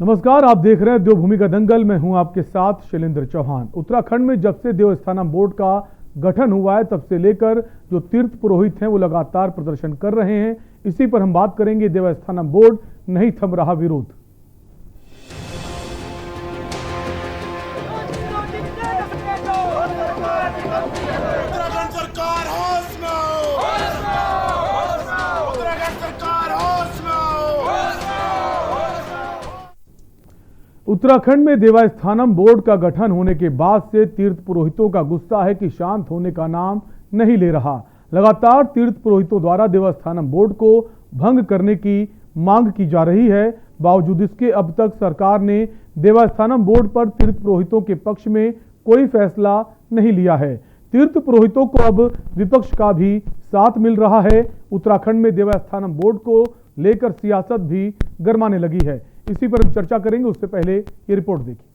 नमस्कार, आप देख रहे हैं देवभूमि का दंगल। मैं हूं आपके साथ शैलेंद्र चौहान। उत्तराखंड में जब से देवस्थानम बोर्ड का गठन हुआ है तब से लेकर जो तीर्थ पुरोहित हैं वो लगातार प्रदर्शन कर रहे हैं। इसी पर हम बात करेंगे। देवस्थानम बोर्ड नहीं थम रहा विरोध। उत्तराखंड में देवस्थानम बोर्ड का गठन होने के बाद से तीर्थ पुरोहितों का गुस्सा है कि शांत होने का नाम नहीं ले रहा। लगातार तीर्थ पुरोहितों द्वारा देवस्थानम बोर्ड को भंग करने की मांग की जा रही है। बावजूद इसके अब तक सरकार ने देवस्थानम बोर्ड पर तीर्थ पुरोहितों के पक्ष में कोई फैसला नहीं लिया है। तीर्थ पुरोहितों को अब विपक्ष का भी साथ मिल रहा है। उत्तराखंड में देवस्थानम बोर्ड को लेकर सियासत भी गरमाने लगी है। इसी पर हम चर्चा करेंगे। उससे पहले ये रिपोर्ट देखिए।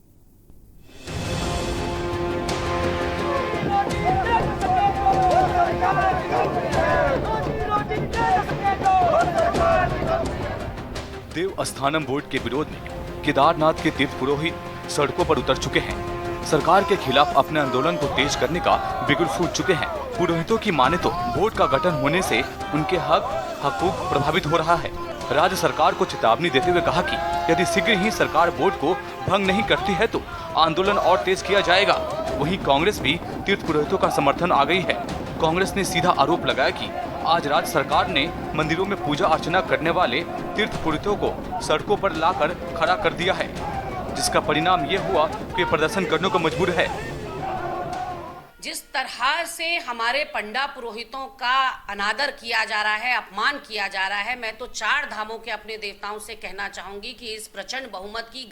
देवस्थानम बोर्ड के विरोध में केदारनाथ के तीर्थ पुरोहित सड़कों पर उतर चुके हैं। सरकार के खिलाफ अपने आंदोलन को तेज करने का बिगुल फूट चुके हैं। पुरोहितों की माने तो बोर्ड का गठन होने से उनके हकूक प्रभावित हो रहा है। राज्य सरकार को चेतावनी देते हुए कहा कि यदि शीघ्र ही सरकार बोर्ड को भंग नहीं करती है तो आंदोलन और तेज किया जाएगा। वहीं कांग्रेस भी तीर्थ पुरोहितों का समर्थन आ गई है। कांग्रेस ने सीधा आरोप लगाया कि आज राज्य सरकार ने मंदिरों में पूजा अर्चना करने वाले तीर्थ पुरोहितों को सड़कों पर लाकर खड़ा कर दिया है, जिसका परिणाम ये हुआ कि प्रदर्शन करने को मजबूर है। जिस तरह से हमारे पंडा पुरोहितों का अनादर किया जा रहा है, अपमान किया जा रहा है, मैं तो 4 धामों के अपने देवताओं से कहना चाहूंगी कि इस प्रचंड बहुमत की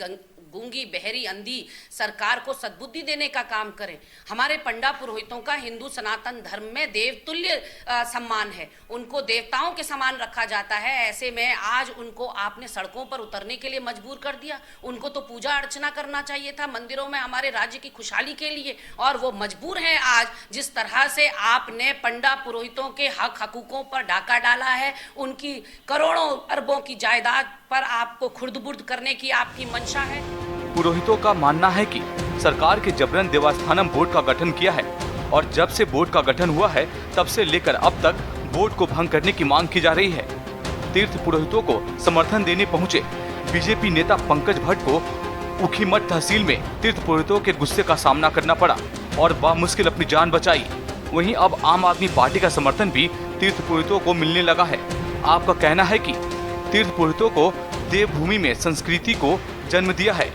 गूंगी बहरी अंधी सरकार को सद्बुद्धि देने का काम करें। हमारे पंडा पुरोहितों का हिंदू सनातन धर्म में देवतुल्य सम्मान है। उनको देवताओं के समान रखा जाता है। ऐसे में आज उनको आपने सड़कों पर उतरने के लिए मजबूर कर दिया। उनको तो पूजा अर्चना करना चाहिए था मंदिरों में हमारे राज्य की खुशहाली के लिए, और वो मजबूर हैं। आज जिस तरह से आपने पंडा पुरोहितों के हकूकों पर डाका डाला है, उनकी करोड़ों अरबों की जायदाद पर आपको खुर्द-बुर्द करने की आपकी मंशा है। पुरोहितों का मानना है कि सरकार के जबरन देवस्थानम बोर्ड का गठन किया है और जब से बोर्ड का गठन हुआ है तब से लेकर अब तक बोर्ड को भंग करने की मांग की जा रही है। तीर्थ पुरोहितों को समर्थन देने पहुंचे बीजेपी नेता पंकज भट्ट को ऊखीमठ तहसील में तीर्थ पुरोहितों के गुस्से का सामना करना पड़ा और बामुश्किल अपनी जान बचाई। वहीं अब आम आदमी पार्टी का समर्थन भी तीर्थ पुरोहितों को मिलने लगा है। आपका कहना है कि तीर्थ पुरोहितों को देवभूमि में संस्कृति को जन्म दिया है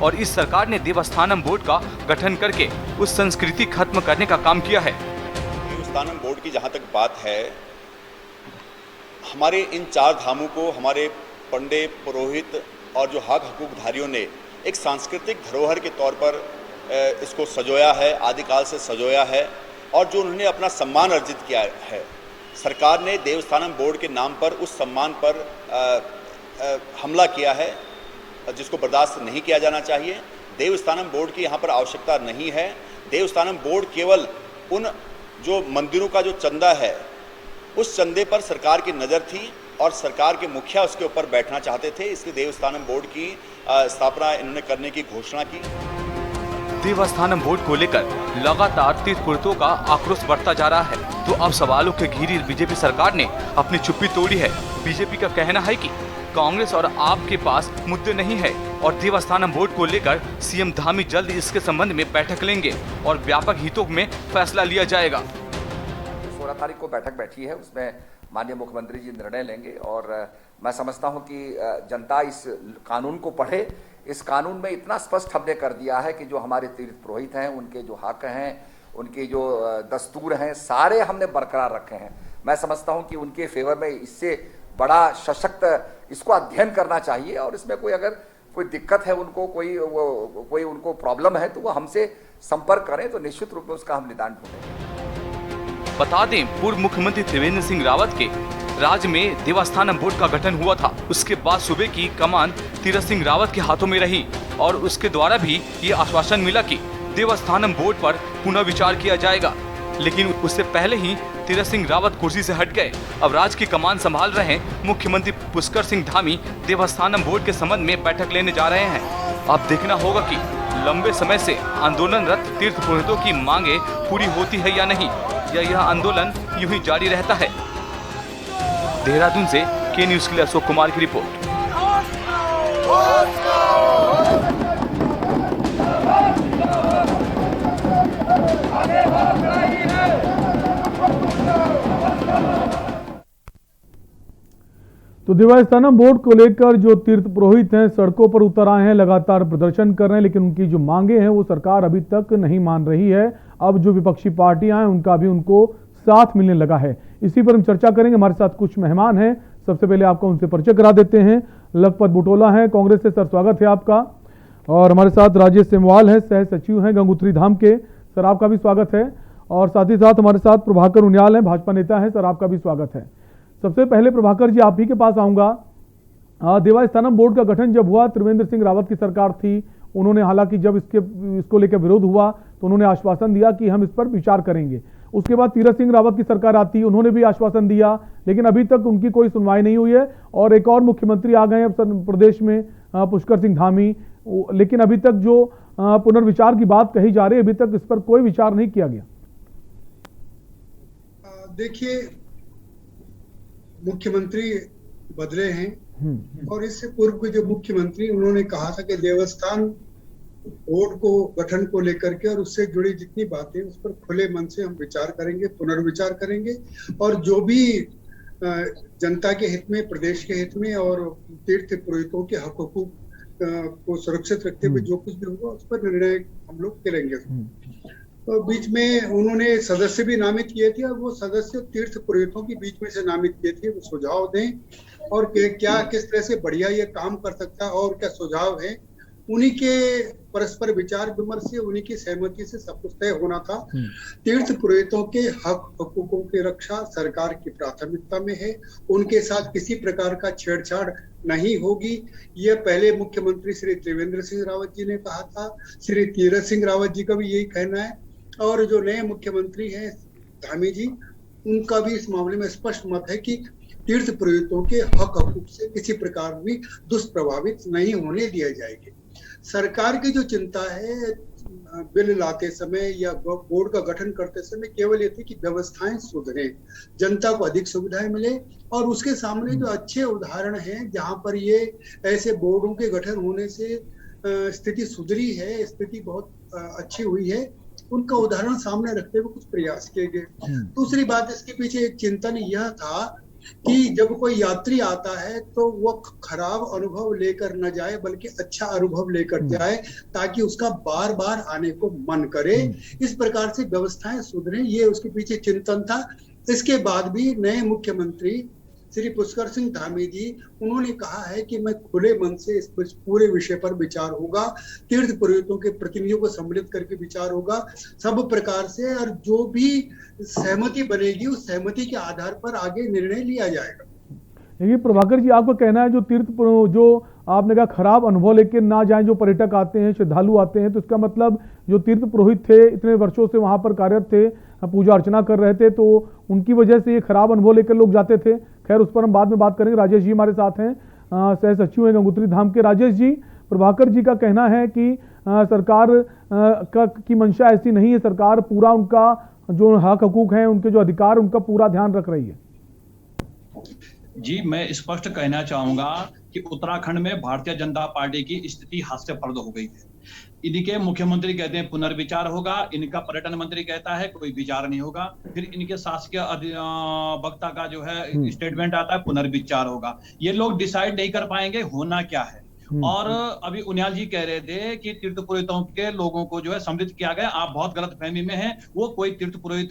और इस सरकार ने देवस्थानम बोर्ड का गठन करके उस संस्कृति खत्म करने का काम किया है। देवस्थानम बोर्ड की जहाँ तक बात है, हमारे इन 4 धामों को हमारे पंडे पुरोहित और जो हकूकधारियों ने एक सांस्कृतिक धरोहर के तौर पर इसको सजोया है, आदिकाल से सजोया है, और जो उन्होंने अपना सम्मान अर्जित किया है। सरकार ने देवस्थानम बोर्ड के नाम पर उस सम्मान पर हमला किया है, जिसको बर्दाश्त नहीं किया जाना चाहिए। देवस्थानम बोर्ड की यहाँ पर आवश्यकता नहीं है। देवस्थानम बोर्ड केवल उन जो मंदिरों का जो चंदा है, उस चंदे पर सरकार की नज़र थी और सरकार के मुखिया उसके ऊपर बैठना चाहते थे। इसलिए देवस्थानम बोर्ड की स्थापना इन्होंने करने की घोषणा की। देवस्थानम बोर्ड को लेकर लगातार तीर्थ पुरोहितों का आक्रोश बढ़ता जा रहा है, तो अब सवालों के घेरी बीजेपी सरकार ने अपनी चुप्पी तोड़ी है। बीजेपी का कहना है कि कांग्रेस और आप के पास मुद्दे नहीं है और देवस्थानम बोर्ड को लेकर सीएम धामी जल्द इसके संबंध में बैठक लेंगे और व्यापक हितों में फैसला लिया जाएगा। 16 तारीख को बैठक बैठी है, उसमें माननीय मुख्यमंत्री जी निर्णय लेंगे और मैं समझता हूं कि जनता इस कानून को पढ़े। इस कानून में इतना स्पष्ट हमने कर दिया है कि जो हमारे तीर्थ पुरोहित हैं, उनके जो हक हैं, उनके जो दस्तूर हैं, सारे हमने बरकरार रखे हैं। मैं समझता हूं कि उनके फेवर में इससे बड़ा सशक्त इसको अध्ययन करना चाहिए और इसमें कोई दिक्कत है, उनको कोई उनको प्रॉब्लम है तो वो हमसे संपर्क करें, तो निश्चित रूप में उसका हम निदान ढूंढेंगे। बता दें, पूर्व मुख्यमंत्री त्रिवेंद्र सिंह रावत के राज्य में देवस्थानम बोर्ड का गठन हुआ था। उसके बाद सूबे की कमान तीरथ सिंह रावत के हाथों में रही और उसके द्वारा भी ये आश्वासन मिला कि देवस्थानम बोर्ड पर पुनः विचार किया जाएगा। लेकिन उससे पहले ही तीरथ सिंह रावत कुर्सी से हट गए। अब राज्य की कमान संभाल रहे मुख्यमंत्री पुष्कर सिंह धामी देवस्थानम बोर्ड के संबंध में बैठक लेने जा रहे हैं। अब देखना होगा कि लंबे समय से आंदोलनरत तीर्थ पुरोहितों की मांगे पूरी होती है या नहीं, या यह आंदोलन यूं ही जारी रहता है। देहरादून से के न्यूज के लिए अशोक कुमार की रिपोर्ट। तो देवस्थानम बोर्ड को लेकर जो तीर्थ पुरोहित हैं सड़कों पर उतर आए हैं, लगातार प्रदर्शन कर रहे हैं, लेकिन उनकी जो मांगे हैं वो सरकार अभी तक नहीं मान रही है। अब जो विपक्षी पार्टियां हैं उनका भी उनको साथ मिलने लगा है। इसी पर हम चर्चा करेंगे। हमारे साथ कुछ मेहमान हैं, सबसे पहले आपका उनसे परिचय करा देते हैं। लखपत बुटोला हैं कांग्रेस से, सर स्वागत है आपका। और हमारे साथ राजेश सेमवाल है, सह सचिव हैं गंगोत्री धाम के, सर आपका भी स्वागत है। और साथ ही साथ हमारे साथ प्रभाकर उनियाल हैं, भाजपा नेता हैं, सर आपका भी स्वागत है। सबसे पहले प्रभाकर जी आप ही के पास आऊंगा। देवस्थानम बोर्ड का गठन जब हुआ, त्रिवेंद्र सिंह रावत की सरकार थी, उन्होंने हालांकि जब इसको लेकर विरोध हुआ तो उन्होंने आश्वासन दिया कि हम इस पर विचार करेंगे। उसके बाद तीरथ सिंह रावत की सरकार आती, उन्होंने भी आश्वासन दिया, लेकिन अभी तक उनकी कोई सुनवाई नहीं हुई है। और एक और मुख्यमंत्री आ गए अब प्रदेश में, पुष्कर सिंह धामी, लेकिन अभी तक जो पुनर्विचार की बात कही जा रही है, अभी तक इस पर कोई विचार नहीं किया गया। देखिए, मुख्यमंत्री बदले हैं और इससे पूर्व के जो मुख्यमंत्री, उन्होंने कहा था कि देवस्थान बोर्ड को गठन को लेकर के और उससे जुड़ी जितनी बातें उस पर खुले मन से हम विचार करेंगे, पुनर्विचार करेंगे, और जो भी जनता के हित में, प्रदेश के हित में और तीर्थ पुरोहितों के हक हकूक को सुरक्षित रखते हुए जो कुछ भी होगा उस पर निर्णय हम लोग करेंगे। तो बीच में उन्होंने सदस्य भी नामित किए थे और वो सदस्य तीर्थ पुरोहितों के बीच में से नामित किए थे। वो सुझाव दें और क्या किस तरह से बढ़िया ये काम कर सकता है और क्या सुझाव है, उन्हीं के परस्पर विचार विमर्श से, उन्हीं की सहमति से सब कुछ तय होना था। तीर्थ पुरोहितों के हक हकूकों की रक्षा सरकार की प्राथमिकता में है, उनके साथ किसी प्रकार का छेड़छाड़ नहीं होगी। यह पहले मुख्यमंत्री श्री त्रिवेंद्र सिंह रावत जी ने कहा था, श्री तीरथ सिंह रावत जी का भी यही कहना है, और जो नए मुख्यमंत्री हैं धामी जी, उनका भी इस मामले में स्पष्ट मत है कि तीर्थ पुरोहितों के हक हकूक से किसी प्रकार भी दुष्प्रभावित नहीं होने दिया जाएगी। सरकार की जो चिंता है बिल लाते समय या बोर्ड का गठन करते समय केवल ये थी कि व्यवस्थाएं सुधरे, जनता को अधिक सुविधाएं मिले, और उसके सामने जो अच्छे उदाहरण हैं जहां पर ये ऐसे बोर्डों के गठन होने से स्थिति सुधरी है, स्थिति बहुत अच्छी हुई है, उनका उदाहरण सामने रखते हुए कुछ प्रयास किए गए। दूसरी बात, इसके पीछे एक चिंतन यह था कि जब कोई यात्री आता है तो वो खराब अनुभव लेकर न जाए बल्कि अच्छा अनुभव लेकर जाए, ताकि उसका बार बार आने को मन करे। इस प्रकार से व्यवस्थाएं सुधरे, ये उसके पीछे चिंतन था। इसके बाद भी नए मुख्यमंत्री श्री पुष्कर सिंह धामी जी, उन्होंने कहा है कि मैं खुले मन से इस पूरे विषय पर विचार होगा, तीर्थ पुरोहितों के प्रतिनिधियों को सम्मिलित करके विचार होगा सब प्रकार से, और जो भी सहमति बनेगी उस सहमति के आधार पर आगे निर्णय लिया जाएगा। देखिए प्रभाकर जी, आपका कहना है जो आपने कहा खराब अनुभव लेकर ना जाएं, जो पर्यटक आते हैं, श्रद्धालु आते हैं, तो इसका मतलब जो तीर्थ पुरोहित थे, इतने वर्षों से वहां पर कार्यरत थे, पूजा अर्चना कर रहे थे, तो उनकी वजह से ये खराब अनुभव लेकर लोग जाते थे। खैर उस पर हम बाद में बात करेंगे। राजेश जी हमारे साथ हैं, सह सचिव हैं गंगोत्री धाम के। राजेश जी, प्रभाकर जी का कहना है कि सरकार की मंशा ऐसी नहीं है, सरकार पूरा उनका जो हक हकूक हैं, उनके जो अधिकार, उनका पूरा ध्यान रख रही है। जी, मैं स्पष्ट कहना चाहूंगा कि उत्तराखंड में भारतीय जनता पार्टी की स्थिति हास्यास्पद हो गई है। इनके मुख्यमंत्री कहते हैं पुनर्विचार होगा, इनका पर्यटन मंत्री कहता है कोई विचार नहीं होगा, फिर इनके शासकीय वक्ता का जो है स्टेटमेंट आता है पुनर्विचार होगा। ये लोग डिसाइड नहीं कर पाएंगे होना क्या है। और अभी उनियाल जी कह रहे थे कि तीर्थ पुरोहितों के लोगों को जो है सम्मिलित किया गया, आप बहुत गलत फहमी में हैं। वो कोई तीर्थ पुरोहित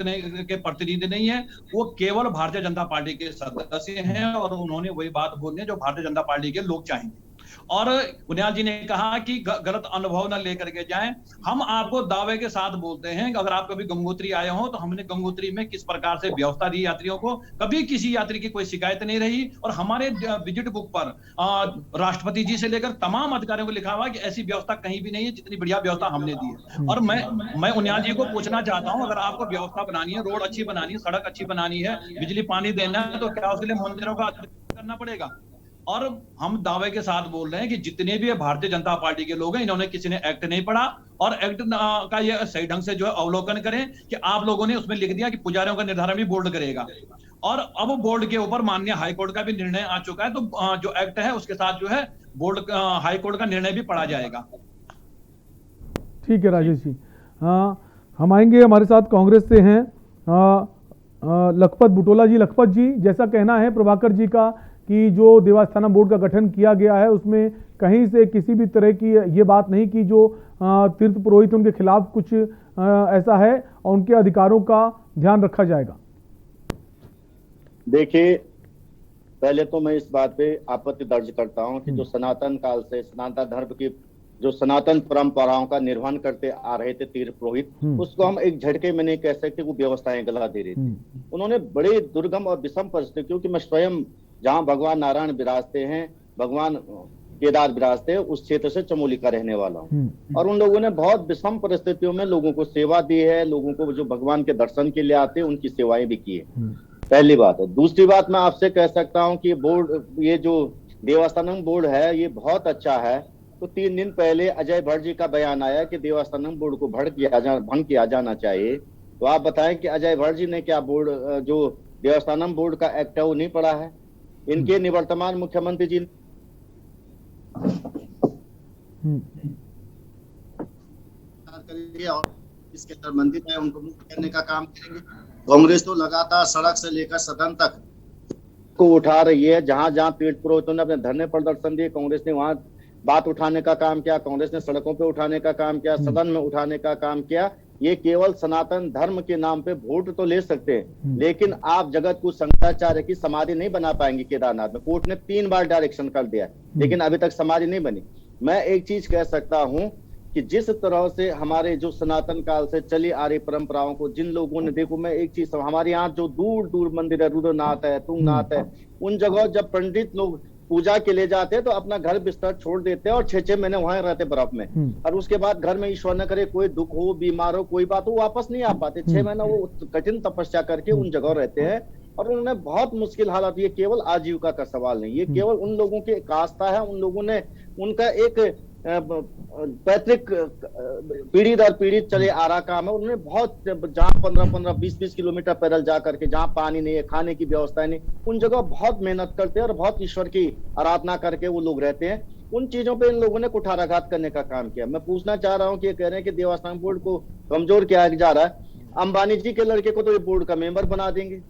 के प्रतिनिधि नहीं है, वो केवल भारतीय जनता पार्टी के सदस्य हैं और उन्होंने वही बात बोलनी है जो भारतीय जनता पार्टी के लोग चाहेंगे। और उनियाल जी ने कहा कि गलत अनुभव न लेकर के जाएं। हम आपको दावे के साथ बोलते हैं कि अगर आप कभी गंगोत्री आए हो तो हमने गंगोत्री में किस प्रकार से व्यवस्था दी यात्रियों को, कभी किसी यात्री की कोई शिकायत नहीं रही। और हमारे विजिट बुक पर राष्ट्रपति जी से लेकर तमाम अधिकारियों को लिखा हुआ कि ऐसी व्यवस्था कहीं भी नहीं है जितनी बढ़िया व्यवस्था हमने दी है। और मैं उनियाल जी को पूछना चाहता हूं, अगर आपको व्यवस्था बनानी है, रोड अच्छी बनानी है, सड़क अच्छी बनानी है, बिजली पानी देना है, तो क्या उसके लिए मंदिरों का करना पड़ेगा? और हम दावे के साथ बोल रहे हैं कि जितने भी भारतीय जनता पार्टी के लोग हैं, इन्होंने किसी ने एक्ट नहीं पढ़ा और एक्ट का ये सही ढंग से जो है अवलोकन करें कि आप लोगों ने उसमें लिख दिया कि पुजारियों का निर्धारण भी बोर्ड करेगा। और अब बोर्ड के ऊपर माननीय हाईकोर्ट का भी निर्णय आ चुका है, तो जो एक्ट है उसके साथ जो है बोर्ड हाईकोर्ट का निर्णय भी पढ़ा जाएगा। ठीक है राजेश जी। हम आएंगे, हमारे साथ कांग्रेस से हैं लखपत बुटोला जी। लखपत जी, जैसा कहना है प्रभाकर जी का कि जो देवस्थानम बोर्ड का गठन किया गया है उसमें कहीं से किसी भी तरह की ये बात नहीं कि जो तीर्थ पुरोहित उनके खिलाफ कुछ ऐसा है और उनके अधिकारों का ध्यान रखा जाएगा। देखिए, पहले तो मैं इस बात पे आपत्ति दर्ज करता हूं कि जो सनातन काल से सनातन धर्म की जो सनातन परंपराओं का निर्वहन करते आ रहे थे तीर्थ पुरोहित, उसको हम एक झटके में नहीं कह सकते वो व्यवस्थाएं गला दे रही थी। उन्होंने बड़े दुर्गम और विषम परिस्थिति, क्योंकि मैं स्वयं जहां भगवान नारायण विराजते हैं, भगवान केदार विराजते हैं, उस क्षेत्र से चमोली का रहने वाला हूँ। और उन लोगों ने बहुत विषम परिस्थितियों में लोगों को सेवा दी है, लोगों को जो भगवान के दर्शन के लिए आते हैं उनकी सेवाएं भी की है। पहली बात है। दूसरी बात, मैं आपसे कह सकता हूँ कि बोर्ड, ये जो देवस्थानम बोर्ड है ये बहुत अच्छा है। तो 3 दिन पहले अजय भट्ट जी का बयान आया कि देवस्थानम बोर्ड को भंग किया जाना चाहिए। तो आप बताएं कि अजय भट्ट जी ने क्या बोर्ड, जो देवस्थानम बोर्ड का एक्ट है वो नहीं पढ़ा है? इनके निवर्तमान मुख्यमंत्री जी करेंगे और इसके संबंधित है उनको मुक्त करने का काम करेंगे। कांग्रेस तो लगातार सड़क से लेकर सदन तक को उठा रही है। जहां जहां तीर्थ पुरोहितों ने अपने धरने प्रदर्शन दिए, कांग्रेस ने वहां बात उठाने का काम किया, कांग्रेस ने सड़कों पे उठाने का काम किया, सदन में उठाने का काम किया। ये केवल सनातन धर्म के नाम पे वोट तो ले सकते हैं, लेकिन आप जगत को शंकराचार्य की समाधि नहीं बना पाएंगे केदारनाथ में। कोर्ट ने 3 बार डायरेक्शन कर दिया, लेकिन अभी तक समाधि नहीं बनी। मैं एक चीज कह सकता हूं कि जिस तरह से हमारे जो सनातन काल से चली आ रही परंपराओं को जिन लोगों ने, देखो मैं एक चीज, हमारे यहाँ जो दूर दूर मंदिर है, रुद्रनाथ है, तुंगनाथ है, उन जगह जब पंडित लोग पूजा के लिए जाते हैं तो अपना घर बिस्तर छोड़ देते हैं और 6-6 महीने वहां रहते बर्फ में। और उसके बाद घर में ईश्वर न करे कोई दुख हो, बीमार हो, कोई बात हो, वापस नहीं आ पाते। 6 महीना वो कठिन तपस्या करके उन जगह रहते हैं और उन्होंने बहुत मुश्किल हालात। ये केवल आजीविका का सवाल नहीं, ये केवल उन लोगों की एक आस्था है। उन लोगों ने उनका एक पैतृक पीढ़ी दर पीढ़ी चले आ रहा काम है। उन्होंने बहुत, जहाँ 15-15, 20-20 किलोमीटर पैदल जा करके, जहाँ पानी नहीं है, खाने की व्यवस्था नहीं, उन जगह बहुत मेहनत करते हैं और बहुत ईश्वर की आराधना करके वो लोग रहते हैं। उन चीजों पे इन लोगों ने कुठाराघात करने का काम किया। मैं पूछना चाह रहा हूँ कि ये कह रहे हैं कि देवस्थान बोर्ड को कमजोर किया जा रहा है। अंबानी जी के लड़के को तो ये बोर्ड का मेंबर बना देंगे,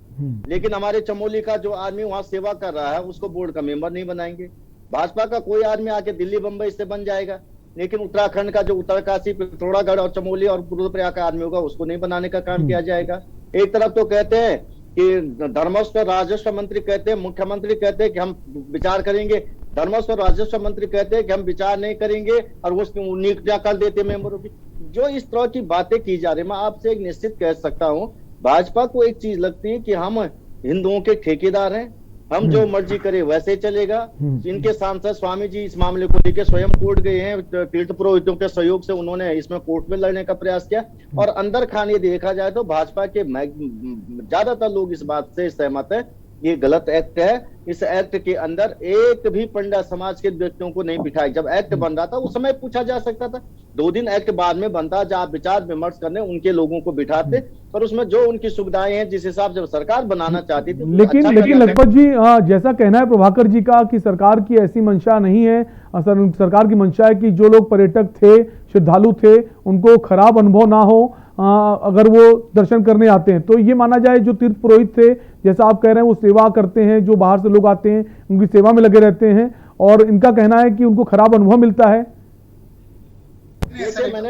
लेकिन हमारे चमोली का जो आदमी वहां सेवा कर रहा है उसको बोर्ड का मेंबर नहीं बनाएंगे। भाजपा का कोई आदमी आके दिल्ली बंबई से बन जाएगा, लेकिन उत्तराखंड का जो उत्तरकाशी, पिथौरागढ़ और चमोली और रुद्रप्रयाग का आदमी होगा उसको नहीं बनाने का काम किया जाएगा। एक तरफ तो कहते हैं कि धर्मस्व राजस्व मंत्री कहते हैं, मुख्यमंत्री कहते हैं कि हम विचार करेंगे, धर्मस्व राजस्व मंत्री कहते हैं कि हम विचार नहीं करेंगे और वो नियुक्तियां कर देते मेंबरों की। जो इस तरह की बातें की जा रही है, मैं आपसे एक निश्चित कह सकता हूँ, भाजपा को एक चीज लगती है कि हम हिंदुओं के ठेकेदार हैं, हम जो मर्जी करे वैसे चलेगा। इनके सांसद स्वामी जी इस मामले को लेकर स्वयं कोर्ट गए हैं, तीर्थ पुरोहितों के सहयोग से उन्होंने इसमें कोर्ट में लड़ने का प्रयास किया। और अंदर खाने देखा जाए तो भाजपा के ज्यादातर लोग इस बात से सहमत है, ये गलत एक्ट है। इस एक्ट के अंदर एक भी पंडा समाज के व्यक्तियों को नहीं बिठाया। जब एक्ट बन रहा था उस समय पूछा जा सकता था, 2 दिन एक्ट बाद में बनता, जहाँ विचार विमर्श करने उनके लोगों को बिठाते और उसमें जो उनकी सुविधाएं हैं जिस हिसाब से सरकार बनाना चाहती थी। लेकिन लखपत जी, जैसा कहना है प्रभाकर जी का कि सरकार की ऐसी मंशा नहीं है। सरकार की मंशा है कि जो लोग पर्यटक थे, श्रद्धालु थे, उनको खराब अनुभव ना हो अगर वो दर्शन करने आते हैं। तो ये माना जाए जो तीर्थ पुरोहित थे, जैसा आप कह रहे हैं, वो सेवा करते हैं, जो बाहर से लोग आते हैं उनकी सेवा में लगे रहते हैं और इनका कहना है कि उनको खराब अनुभव मिलता है। देखिए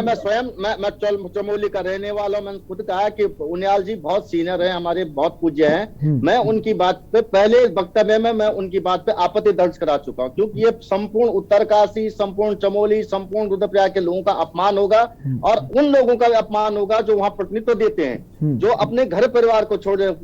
मैं स्वयं मैं चमोली का रहने वाला हूं। मैंने खुद कहा कि उनियाल जी बहुत सीनियर हैं, हमारे बहुत पूज्य हैं। मैं उनकी बात पे पहले वक्तव्य में मैं उनकी बात पे आपत्ति दर्ज करा चुका हूं, क्योंकि ये संपूर्ण उत्तरकाशी, संपूर्ण चमोली, संपूर्ण रुद्रप्रयाग के लोगों का अपमान होगा और उन लोगों का अपमान होगा जो वहां प्रतिनिधित्व देते हैं, जो अपने घर परिवार को छोड़े।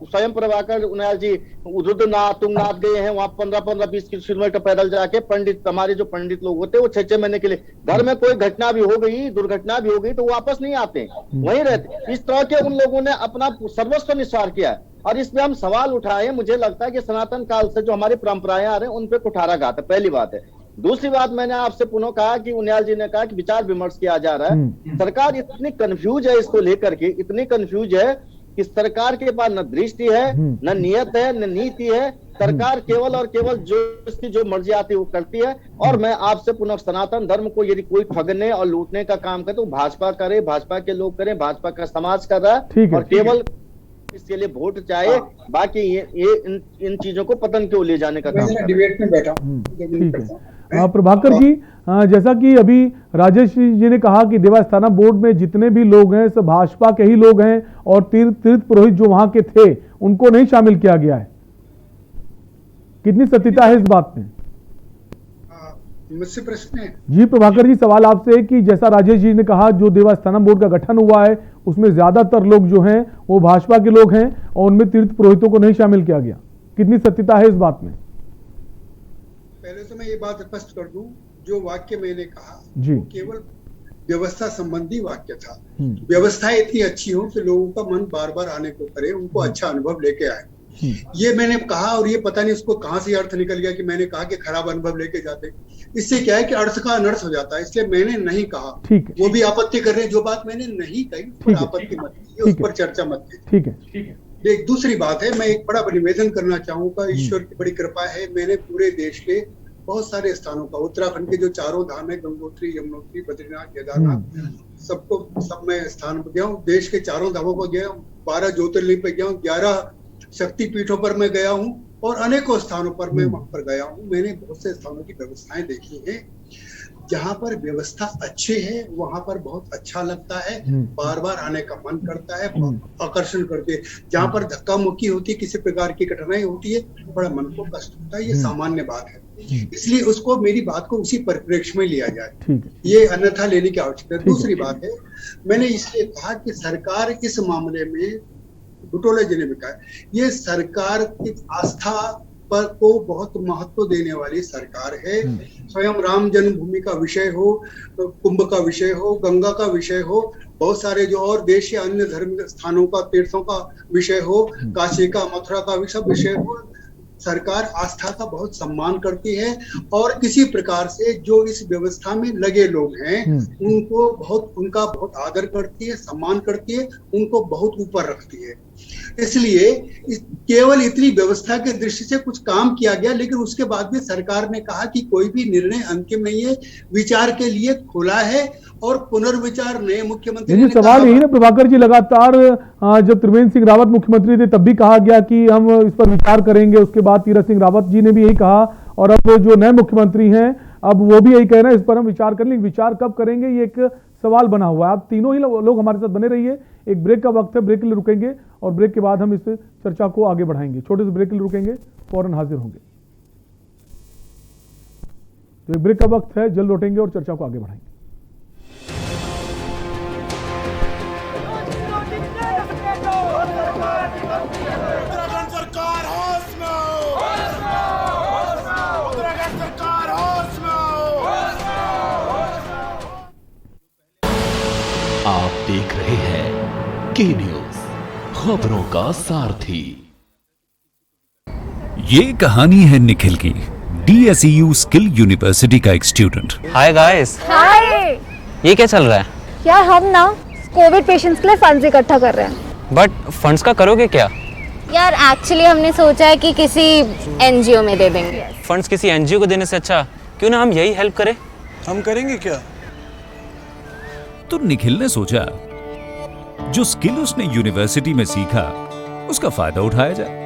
स्वयं प्रभाकर उनियाल जी रुद्रनाथ तुंगनाथ गए हैं, वहां 15-20 किलोमीटर पैदल जाके पंडित, हमारे जो पंडित लोग होते हैं वो 6 महीने के लिए, घर में कोई घटना भी हो गई, दुर्घटना भी हो गई तो वापस नहीं आते, वहीं रहते। इस तरह के उन लोगों ने अपना सर्वस्व निस्वार किया है और इसमें हम सवाल उठाए। मुझे लगता है कि सनातन काल से जो हमारी परंपराएं आ रही हैं उन पे कुठाराघात है, पहली बात है। दूसरी बात, मैंने आपसे पुनः कहा कि उनियाल जी ने कहा कि विचार विमर्श किया जा रहा है। सरकार इतनी कंफ्यूज है इसको लेकर के, इतनी कंफ्यूज है कि सरकार के पास न दृष्टि है, न नियत है, न नीति है। सरकार केवल और केवल जो इसकी जो मर्जी आती है वो करती है। और मैं आपसे पुनः सनातन धर्म को यदि कोई ठगने और लूटने का काम करे तो भाजपा करे, भाजपा के लोग करें, भाजपा का समाज कर रहा है और केवल इसके लिए वोट चाहे, बाकी ये इन चीजों को पतन क्यों ले जाने का काम डिबेट में बैठा। ठीक है प्रभाकर जी, जैसा कि अभी राजेश जी ने कहा कि देवस्थानम बोर्ड में जितने भी लोग हैं सब भाजपा के ही लोग हैं और तीर्थ पुरोहित जो वहां के थे उनको नहीं शामिल किया गया है, कितनी सत्यता है इस बात में? मुझसे प्रश्न है जी प्रभाकर जी, सवाल आपसे कि जैसा राजेश जी ने कहा जो देवस्थानम बोर्ड का गठन हुआ है उसमें ज्यादातर लोग जो हैं वो भाजपा के लोग हैं और उनमें तीर्थ पुरोहितों को नहीं शामिल किया गया, कितनी सत्यता है इस बात में? पहले तो मैं ये बात स्पष्ट कर दूं, जो वाक्य मैंने कहा जी वो केवल व्यवस्था संबंधी वाक्य था। व्यवस्था इतनी अच्छी हो कि लोगों का मन बार बार आने को करे, उनको अच्छा अनुभव लेके आए, ये मैंने कहा। और ये पता नहीं उसको कहां से अर्थ निकल गया कि मैंने कहा कि खराब अनुभव लेके जाते, इससे क्या है कि अर्थ का अनर्थ हो जाता है, इसलिए मैंने नहीं कहा। वो भी आपत्ति कर रहे हैं, जो बात मैंने नहीं कही उस पर आपत्ति मत कीजिए, उस पर चर्चा मत कीजिए। ठीक है। एक दूसरी बात है, मैं एक बड़ा निवेदन करना चाहूंगा। ईश्वर की बड़ी कृपा है, मैंने पूरे देश के बहुत सारे स्थानों का, उत्तराखंड के जो 4 धाम है, गंगोत्री, यमुनोत्री, बद्रीनाथ, केदारनाथ, सब मैं स्थान पर गया हूँ। देश के 4 धामों पर गया हूँ, 12 ज्योतिर्लिंग पे गया हूँ, 11 शक्तिपीठों पर मैं गया हूँ और अनेकों स्थानों पर मैं वहां पर गया हूँ। मैंने बहुत से स्थानों की व्यवस्थाएं देखी है, जहां पर व्यवस्था अच्छी है वहां पर बहुत अच्छा लगता है, बार बार आने का मन करता है, आकर्षण करते हैं। जहां पर धक्का मुक्की होती है, किसी प्रकार की कठिनाई होती है, बड़ा मन को कष्ट होता है, ये सामान्य बात है। इसलिए उसको, मेरी बात को उसी परिप्रेक्ष्य में लिया जाए, ये अन्यथा लेने की आवश्यकता है। दूसरी बात है, मैंने इसलिए कहा कि सरकार इस मामले में, बुटोले जी ने भी कहा, ये सरकार की आस्था पर को बहुत महत्व देने वाली सरकार है। स्वयं राम जन्मभूमि का विषय हो, कुंभ का विषय हो, गंगा का विषय हो, बहुत सारे जो और देश या अन्य धर्म स्थानों का, तीर्थों का विषय हो, काशी का, मथुरा का विषय हो, सरकार आस्था का बहुत सम्मान करती है और किसी प्रकार से जो इस व्यवस्था में लगे लोग हैं उनका बहुत आदर करती है, सम्मान करती है, उनको बहुत ऊपर रखती है। इसलिए केवल इतनी व्यवस्था के दृष्टि से कुछ काम किया गया, लेकिन उसके बाद भी सरकार ने कहा कि कोई भी निर्णय अंतिम नहीं है, विचार के लिए खुला है और पुनर्विचार नए मुख्यमंत्री ने सवाल यही ना प्रभाकर जी, लगातार जब त्रिवेंद्र सिंह रावत मुख्यमंत्री थे तब भी कहा गया कि हम इस पर विचार करेंगे, उसके बाद तीरथ सिंह रावत जी ने भी यही कहा और अब जो नए मुख्यमंत्री हैं अब वो भी यही कह रहे हैं इस पर हम विचार कर लेंगे। विचार कब करेंगे ये एक सवाल बना हुआ है। आप तीनों ही लोग हमारे साथ बने रहिए, एक ब्रेक का वक्त है, ब्रेक के लिए रुकेंगे और ब्रेक के बाद हम इस चर्चा को आगे बढ़ाएंगे। छोटे से ब्रेक के लिए रुकेंगे, फौरन हाजिर होंगे। तो एक ब्रेक का वक्त है, जल्द लौटेंगे और चर्चा को आगे बढ़ाएंगे। आप देख रहे हैं के न्यूज, खबरों का सारथी। ये कहानी है निखिल की, DSEU स्किल यूनिवर्सिटी का एक स्टूडेंट। Hi guys. हाय। ये क्या चल रहा है? यार हम ना कोविड पेशेंट्स के लिए फंड्स इकट्ठा कर रहे हैं। बट फंड्स का करोगे क्या? यार एक्चुअली हमने सोचा है कि किसी NGO में दे देंगे। फंड्स किसी NGO को देने से अच्छा क्यों ना हम यही हेल्प करें। हम करेंगे क्या? तो निखिल ने सोचा जो स्किल उसने यूनिवर्सिटी में सीखा उसका फायदा उठाया जाए।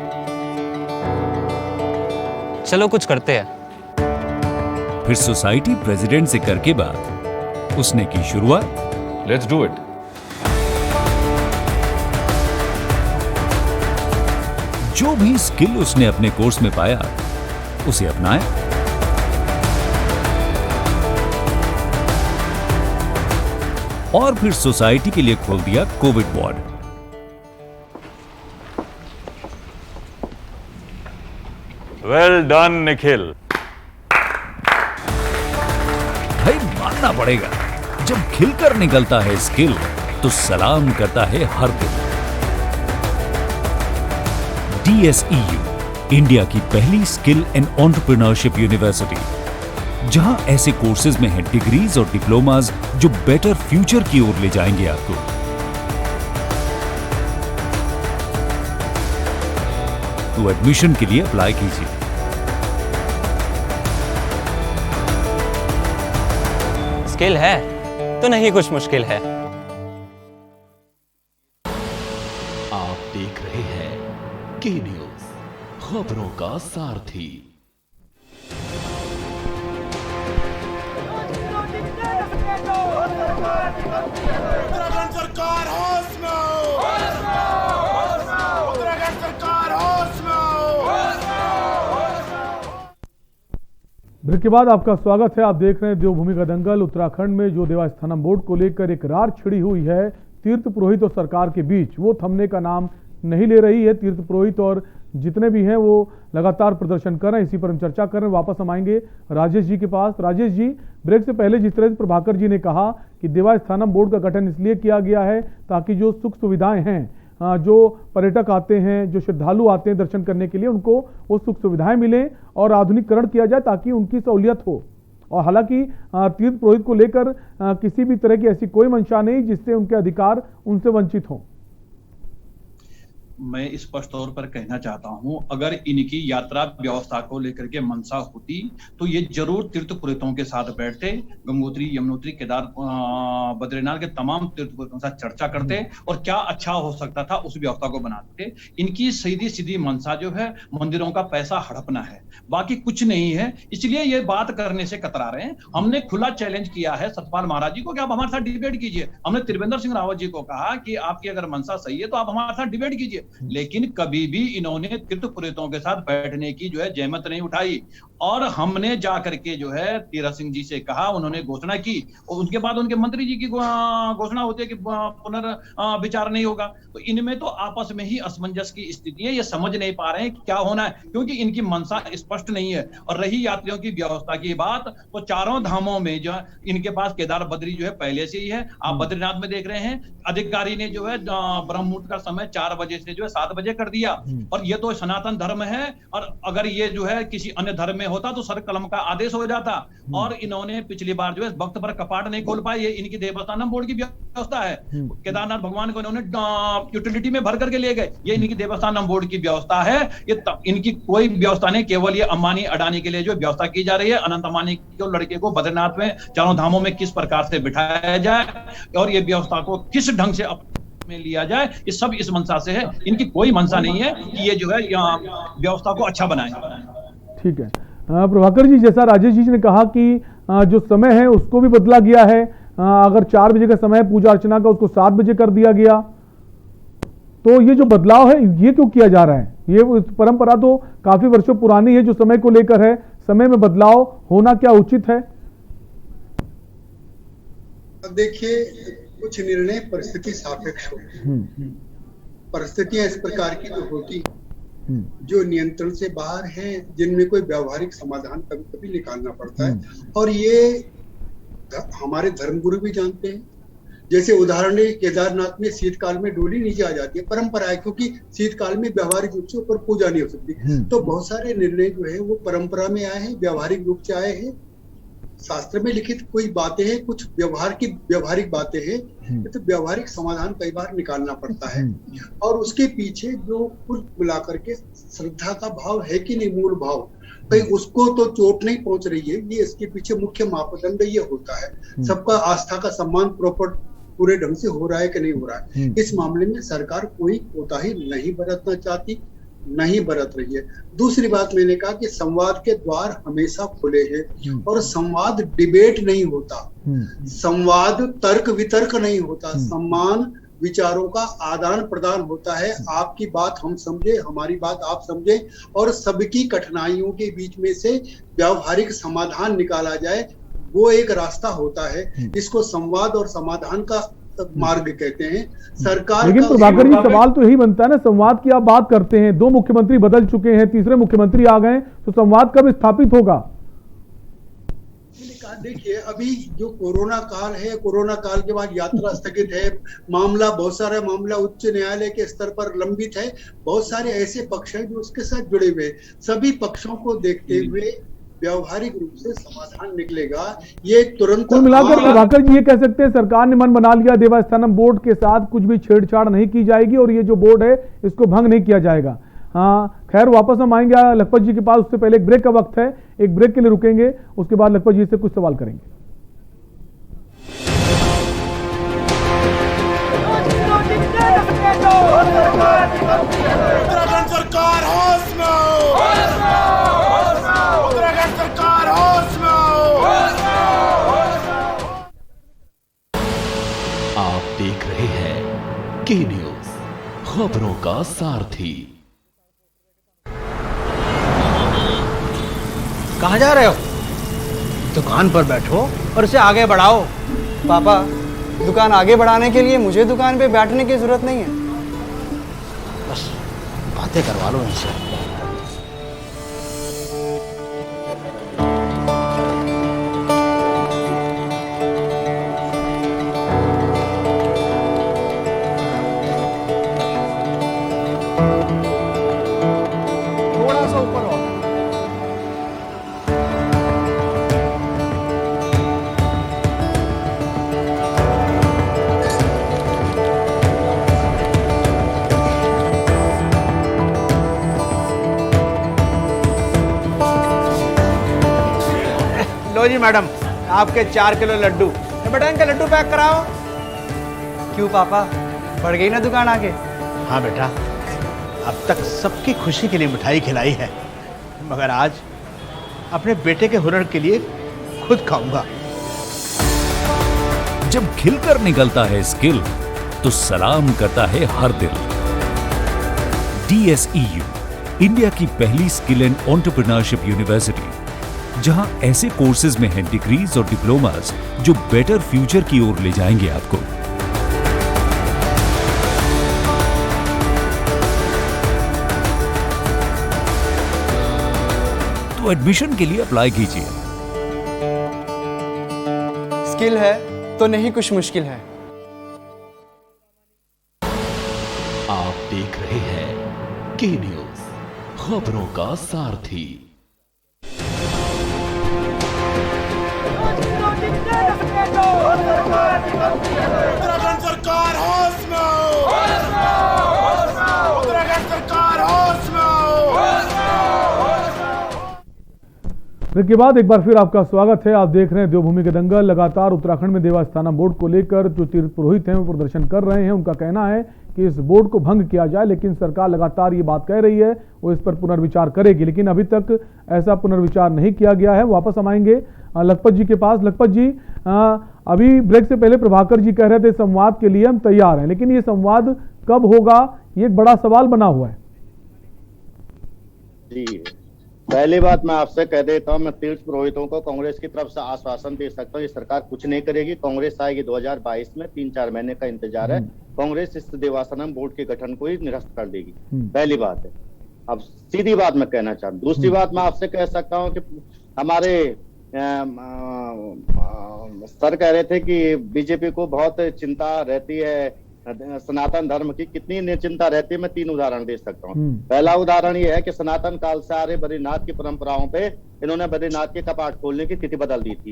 चलो कुछ करते हैं। फिर सोसाइटी प्रेसिडेंट से करके बात उसने की शुरुआत। Let's do it. जो भी स्किल उसने अपने कोर्स में पाया उसे अपनाया। और फिर सोसाइटी के लिए खोल दिया Covid ward. Well done Nikhil. भाई मानना पड़ेगा, जब खिलकर निकलता है स्किल तो सलाम करता है हर दिल। DSEU, इंडिया की पहली स्किल एंड एंटरप्रेन्योरशिप यूनिवर्सिटी, जहां ऐसे कोर्सेज में है डिग्रीज और डिप्लोमास जो बेटर फ्यूचर की ओर ले जाएंगे आपको। तो एडमिशन के लिए अप्लाई कीजिए। स्किल है तो नहीं कुछ मुश्किल है। आप देख रहे हैं के न्यूज, खबरों का सारथी। उत्तराखंड सरकार होश में हो। उत्तराखंड सरकार होश में हो। ब्रेक के बाद आपका स्वागत है। आप देख रहे हैं देवभूमि का दंगल। उत्तराखंड में जो देवस्थानम बोर्ड को लेकर एक रार छिड़ी हुई है तीर्थ पुरोहित और सरकार के बीच, वो थमने का नाम नहीं ले रही है। तीर्थ पुरोहित और जितने भी हैं वो लगातार प्रदर्शन कर रहे हैं। इसी पर हम चर्चा कर रहे हैं। वापस हम आएंगे राजेश जी के पास। राजेश जी, ब्रेक से पहले जिस तरह से प्रभाकर जी ने कहा कि देवस्थानम बोर्ड का गठन इसलिए किया गया है ताकि जो सुख सुविधाएं हैं, जो पर्यटक आते हैं, जो श्रद्धालु आते हैं दर्शन करने के लिए, उनको वो सुख सुविधाएं मिलें और आधुनिकीकरण किया जाए ताकि उनकी सहूलियत हो। और हालांकि तीर्थ पुरोहित को लेकर किसी भी तरह की ऐसी कोई मंशा नहीं जिससे उनके अधिकार उनसे वंचित हों। मैं स्पष्ट तौर पर कहना चाहता हूं, अगर इनकी यात्रा व्यवस्था को लेकर के मंशा होती तो ये जरूर तीर्थ पुरोहितों के साथ बैठते, गंगोत्री, यमुनोत्री, केदार, बद्रीनाथ के तमाम तीर्थ पुरोहितों के साथ चर्चा करते और क्या अच्छा हो सकता था उस व्यवस्था को बनाते। इनकी सीधी सीधी मंशा जो है मंदिरों का पैसा हड़पना है, बाकी कुछ नहीं है। इसलिए ये बात करने से कतरा रहे हैं। हमने खुला चैलेंज किया है सतपाल महाराज जी को कि आप हमारे साथ डिबेट कीजिए। हमने त्रिवेंद्र सिंह रावत जी को कहा कि आपकी अगर मंशा सही है तो आप हमारे साथ डिबेट कीजिए, लेकिन कभी भी इन्होंने तीर्थ पुरोहितों के साथ बैठने की जो है जहमत नहीं उठाई। और हमने जाकर के जो है तीरथ सिंह जी से कहा, उन्होंने घोषणा की और उसके बाद उनके मंत्री जी की घोषणा होती है कि पुनर्विचार नहीं होगा। तो इनमें तो आपस में ही असमंजस की स्थिति है। ये समझ नहीं पा रहे हैं कि क्या होना है, क्योंकि इनकी मंशा स्पष्ट नहीं है। और रही यात्रियों की व्यवस्था की बात, तो चारों धामों में जो है इनके पास केदार बद्री जो है पहले से ही है। आप बद्रीनाथ में देख रहे हैं, अधिकारी ने जो है ब्रह्म मुहूर्त का समय 4 बजे से जो है 7 बजे कर दिया। और ये तो सनातन धर्म है, और अगर ये जो है किसी अन्य धर्म में होता तो सर कलम का आदेश हो जाता। और इन्होंने पिछली बार जो है वक्त पर कपाट नहीं खोल पाए। ये इनकी देवस्थानम बोर्ड की व्यवस्था है। केदारनाथ भगवान को इन्होंने यूटिलिटी में भर करके ले गए, ये इनकी देवस्थानम बोर्ड की व्यवस्था है। ये इनकी कोई व्यवस्था नहीं, केवल ये अंबानी अडानी के लिए जो व्यवस्था की जा रही है। अनंत अंबानी के लड़के को बद्रीनाथ में चारों धामों में किस प्रकार से बिठाया जाए और ये व्यवस्था को किस ढंग से में लिया जाए, ये सब इस मंशा से है। इनकी कोई मंशा नहीं है कि ये जो है व्यवस्था को अच्छा बनाए। ठीक है प्रभाकर जी, जैसा राजेश जी ने कहा कि जो समय है उसको भी बदला गया है। अगर 4 बजे का समय है पूजा अर्चना का, उसको 7 बजे कर दिया गया। तो ये जो बदलाव है ये क्यों किया जा रहा है? ये परंपरा तो काफी वर्षों पुरानी है जो समय को लेकर है। समय में बदलाव होना क्या उचित है? देखिए, कुछ निर्णय परिस्थिति सापेक्ष होती है। परिस्थितियां इस प्रकार की जो होती जो नियंत्रण से बाहर है, जिनमें कोई व्यावहारिक समाधान कभी कभी निकालना पड़ता है। और ये हमारे धर्मगुरु भी जानते हैं। जैसे उदाहरण है, केदारनाथ में शीतकाल में डोली नीचे आ जाती है, परंपरा है, क्योंकि शीतकाल में व्यावहारिक रूप से ऊपर पूजा नहीं हो सकती। तो बहुत सारे निर्णय जो है वो परंपरा में आए हैं, व्यावहारिक रूप से आए हैं। शास्त्र में लिखित कोई बातें हैं, कुछ व्यावहारिक बातें हैं, तो व्यावहारिक समाधान कई बार निकालना पड़ता है। और उसके पीछे जो कुल मिलाकर के श्रद्धा का भाव है कि नहीं, मूल भाव, कहीं उसको तो चोट नहीं पहुंच रही है, ये इसके पीछे मुख्य मापदंड ये होता है। सबका आस्था का सम्मान प्रॉपर पूरे ढंग से हो रहा है कि नहीं हो रहा है। इस मामले में सरकार कोई कोताही नहीं बरतना चाहती। नहीं बरत रही है। दूसरी बात मैंने कहा कि संवाद के द्वार हमेशा खुले हैं और संवाद डिबेट नहीं होता, संवाद तर्क वितर्क नहीं होता, सम्मान विचारों का आदान प्रदान होता है। आपकी बात हम समझे, हमारी बात आप समझे और सबकी कठिनाइयों के बीच में से व्यावहारिक समाधान निकाला जाए, वो एक रास्ता होता है। इसको संवाद और समाधान का मार्ग कहते हैं। सरकार लेकिन प्रभाकर जी, सवाल तो यही बनता है ना, संवाद की आप बात करते हैं, 2 मुख्यमंत्री बदल चुके हैं, तीसरे मुख्यमंत्री आ गए, तो संवाद कब स्थापित होगा? देखिए, अभी जो कोरोना काल है, कोरोना काल के बाद यात्रा स्थगित है, मामला बहुत सारा मामला उच्च न्यायालय के स्तर पर लंबित है, बहुत सारे ऐसे पक्ष हैं जो उसके साथ जुड़े हुए, सभी पक्षों को देखते हुए व्यावहारिक रूप से समाधान निकलेगा। ये तुरंत कुल मिलाकर प्रभाकर जी ये कह सकते हैं सरकार ने मन बना लिया, देवस्थानम बोर्ड के साथ कुछ भी छेड़छाड़ नहीं की जाएगी और ये जो बोर्ड है इसको भंग नहीं किया जाएगा। हाँ, खैर वापस हम आएंगे लखपत जी के पास, उससे पहले एक ब्रेक का वक्त है, एक ब्रेक के लिए रुकेंगे, उसके बाद लखपत जी से कुछ सवाल करेंगे। उत्तराखंड सरकार होश में हो, उत्तराखंड सरकार होश में हो। आप देख रहे हैं के न्यूज, खबरों का सारथी। कहाँ जा रहे हो? दुकान पर बैठो और इसे आगे बढ़ाओ। पापा, दुकान आगे बढ़ाने के लिए मुझे दुकान पे बैठने की जरूरत नहीं है। बस बातें करवा लो इनसे। थोड़ा सा ऊपर हो। लो जी मैडम, आपके 4 किलो लड्डू। बेटा इनका लड्डू पैक कराओ। क्यों पापा, बढ़ गई ना दुकान आगे? हाँ बेटा, अब तक सबकी खुशी के लिए मिठाई खिलाई है, मगर आज अपने बेटे के हुनर के लिए खुद खाऊंगा। जब खिलकर निकलता है स्किल, तो सलाम करता है हर दिल। DSEU, इंडिया की पहली स्किल एंड एंटरप्रेन्योरशिप यूनिवर्सिटी, जहां ऐसे कोर्सेज में हैं डिग्रीज और डिप्लोमास जो बेटर फ्यूचर की ओर ले जाएंगे आपको। तो एडमिशन के लिए अप्लाई कीजिए। स्किल है तो नहीं कुछ मुश्किल है। आप देख रहे हैं के न्यूज, खबरों का सारथी। उत्तराखंड सरकार होश में हो, उत्तराखंड सरकार होश में हो। ब्रेक के बाद एक बार फिर आपका स्वागत है। आप देख रहे हैं देवभूमि के दंगल। लगातार उत्तराखंड में देवस्थानम बोर्ड को लेकर जो तीर्थ पुरोहित हैं वो प्रदर्शन कर रहे हैं। उनका कहना है कि इस बोर्ड को भंग किया जाए, लेकिन सरकार लगातार ये बात कह रही है वो इस पर पुनर्विचार करेगी, लेकिन अभी तक ऐसा पुनर्विचार नहीं किया गया है। वापस हम आएंगे लखपत जी के पास। लखपत जी, अभी ब्रेक से पहले प्रभाकर जी कह रहे थे संवाद के लिए हम तैयार हैं, लेकिन ये संवाद कब होगा, ये एक बड़ा सवाल बना हुआ है। जी, पहली बात मैं आपसे कह देता हूं, मैं तीर्थ पुरोहितों को कांग्रेस की तरफ से आश्वासन दे सकता हूं, ये सरकार कुछ नहीं करेगी। कांग्रेस आएगी 2022 में, 3-4 महीने का इंतजार है। कांग्रेस इस देवस्थानम बोर्ड के गठन को ही निरस्त कर देगी, पहली बात है। अब सीधी बात मैं कहना चाहता हूँ। दूसरी बात मैं आपसे कह सकता हूँ कि हमारे सर कह रहे थे कि बीजेपी को बहुत चिंता रहती है सनातन धर्म की। कितनी चिंता रहती है, मैं 3 उदाहरण दे सकता हूँ। पहला उदाहरण ये है कि सनातन काल से आ रहे बद्रीनाथ की परंपराओं पे इन्होंने बद्रीनाथ के कपाट खोलने की तिथि बदल दी थी।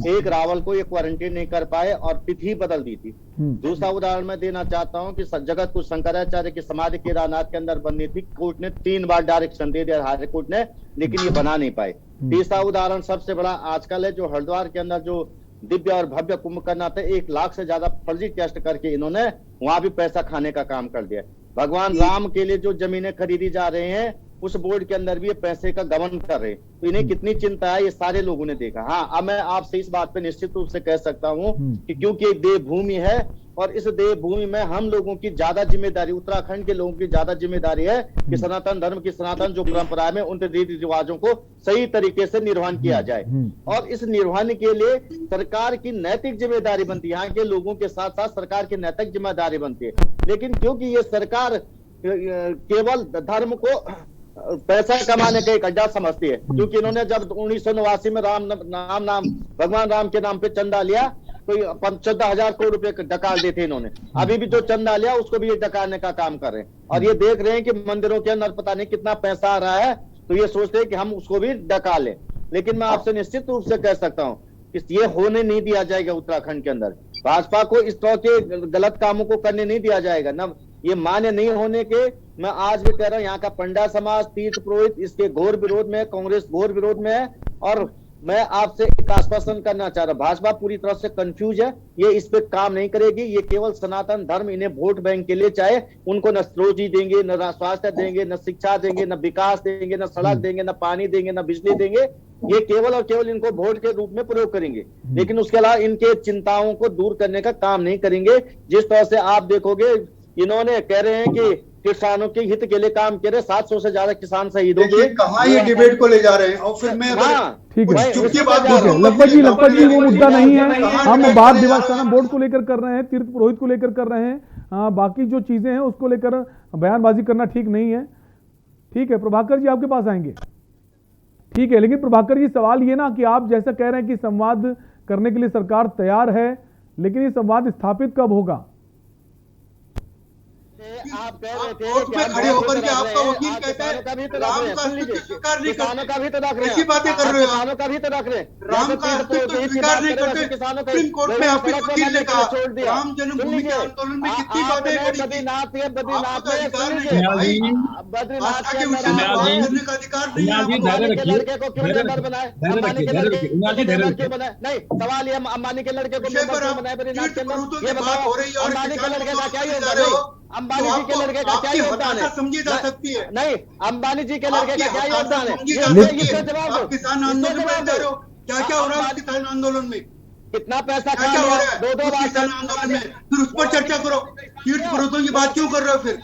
एक रावल को ये क्वारंटीन नहीं कर पाए और तिथि बदल दी थी। दूसरा उदाहरण मैं देना चाहता हूँ कि जगत कुछ शंकराचार्य की समाधि केदारनाथ के अंदर बननी थी, कोर्ट ने 3 बार डायरेक्शन दे दिया हाई कोर्ट ने, लेकिन ये बना नहीं पाए। तीसरा उदाहरण सबसे बड़ा आजकल है, जो हरिद्वार के अंदर जो दिव्य और भव्य कुंभ करना था, 1 लाख से ज्यादा फर्जी टेस्ट करके इन्होंने वहां भी पैसा खाने का काम कर दिया। भगवान राम के लिए जो जमीनें खरीदी जा रहे हैं उस बोर्ड के अंदर भी ये पैसे का गबन कर रहे हैं, तो इन्हें कितनी चिंता है ये सारे लोगों ने देखा। हाँ, अब मैं आपसे इस बात पे निश्चित रूप से कह सकता हूँ कि क्योंकि एक देवभूमि है और इस देवभूमि में हम लोगों की ज्यादा जिम्मेदारी, उत्तराखंड के लोगों की ज्यादा जिम्मेदारी है कि सनातन धर्म की सनातन जो परंपरा है उन रीति रिवाजों को सही तरीके से निर्वहन किया जाए, और इस निर्वहन के लिए सरकार की नैतिक जिम्मेदारी बनती है। यहाँ के लोगों के साथ साथ सरकार की नैतिक जिम्मेदारी बनती है, लेकिन क्योंकि ये सरकार केवल धर्म को पैसा कमाने का एक अड्डा समझती है, क्योंकि इन्होंने जब 1989 में भगवान राम के नाम पे चंदा लिया तो 14,000 करोड़ रुपए डकाल देते इन्होंने। अभी भी जो चंदा लिया उसको भी ये डकाने का काम कर रहे हैं, और ये देख रहे हैं कि मंदिरों के अंदर पता नहीं कितना पैसा आ रहा है, तो ये सोचते हैं कि हम उसको भी डका लें। लेकिन मैं आपसे निश्चित रूप से कह सकता हूँ कि ये होने नहीं दिया जाएगा उत्तराखंड के अंदर। भाजपा को इस तरह के गलत कामों को करने नहीं दिया जाएगा, न ये मान्य नहीं होने के। मैं आज भी कह रहा हूं, यहाँ का पंडा समाज, तीर्थ पुरोहित इसके घोर विरोध में है, कांग्रेस घोर विरोध में है, और मैं आपसे एक आश्वासन करना चाह रहा हूं, भाजपा पूरी तरह से कंफ्यूज है, ये इस पे काम नहीं करेगी। ये केवल सनातन धर्म इन्हें वोट बैंक के लिए चाहे, उनको न रोजी देंगे, न स्वास्थ्य देंगे, न शिक्षा देंगे, न विकास देंगे, न सड़क देंगे, न पानी देंगे, न बिजली देंगे। ये केवल और केवल इनको वोट के रूप में प्रयोग करेंगे, लेकिन उसके अलावा इनके चिंताओं को दूर करने का काम नहीं करेंगे। जिस तरह से आप देखोगे, इन्होंने कह रहे हैं कि किसानों के हित के लिए काम करे, 700 से ज्यादा किसान शहीद हो गए। कहाँ ये डिबेट को ले जा रहे हैं? और फिर मैं ठीक है, लखपत जी वो मुद्दा नहीं है, हम बात देवस्थानम बोर्ड को लेकर कर रहे हैं, तीर्थ पुरोहित को लेकर कर रहे हैं। बाकी जो चीजें हैं उसको लेकर बयानबाजी करना ठीक नहीं है। ठीक है, प्रभाकर जी आपके पास आएंगे। ठीक है, लेकिन प्रभाकर जी सवाल ये ना कि आप जैसा कह रहे हैं कि संवाद करने के लिए सरकार तैयार है, लेकिन ये संवाद स्थापित कब होगा? आप कह रहे थे कोर्ट में खड़े होकर के आपका वकील कहता है राम का अस्तित्व स्वीकार नहीं करते, ऐसी बातें कर रहे हो आप। किसानों का भी तो रख रहे, राम का अस्तित्व स्वीकार नहीं करते। सुप्रीम कोर्ट में आपके वकील ने कहा राम जन्मभूमि के आंदोलन में कितनी बातें करी, बद्रीनाथ में अधिकार नहीं, आस्था के विषय में बात करने का अधिकार नहीं है। लड़के को क्यों मेंबर बनाए? अंबानी के लड़के क्यों बनाए? नहीं, सवाल ये अंबानी के लड़के को मेंबर क्यों बनाए बद्रीनाथ के अंदर? ये बताओ, अंबानी के लड़के का क्या योगदान? अंबानी जी के लड़के का क्या योगदान है? समझी जा सकती है। नहीं, अंबानी जी के लड़के का क्या योगदान है? आप किसान आंदोलन में जा रहे हो, क्या क्या हो रहा है किसान आंदोलन में? कितना पैसा क्या क्या हो रहा है दो किसान आंदोलन में? फिर उस पर चर्चा करो। तीर्थ पुरोहितों की बात क्यों कर रहे हो? फिर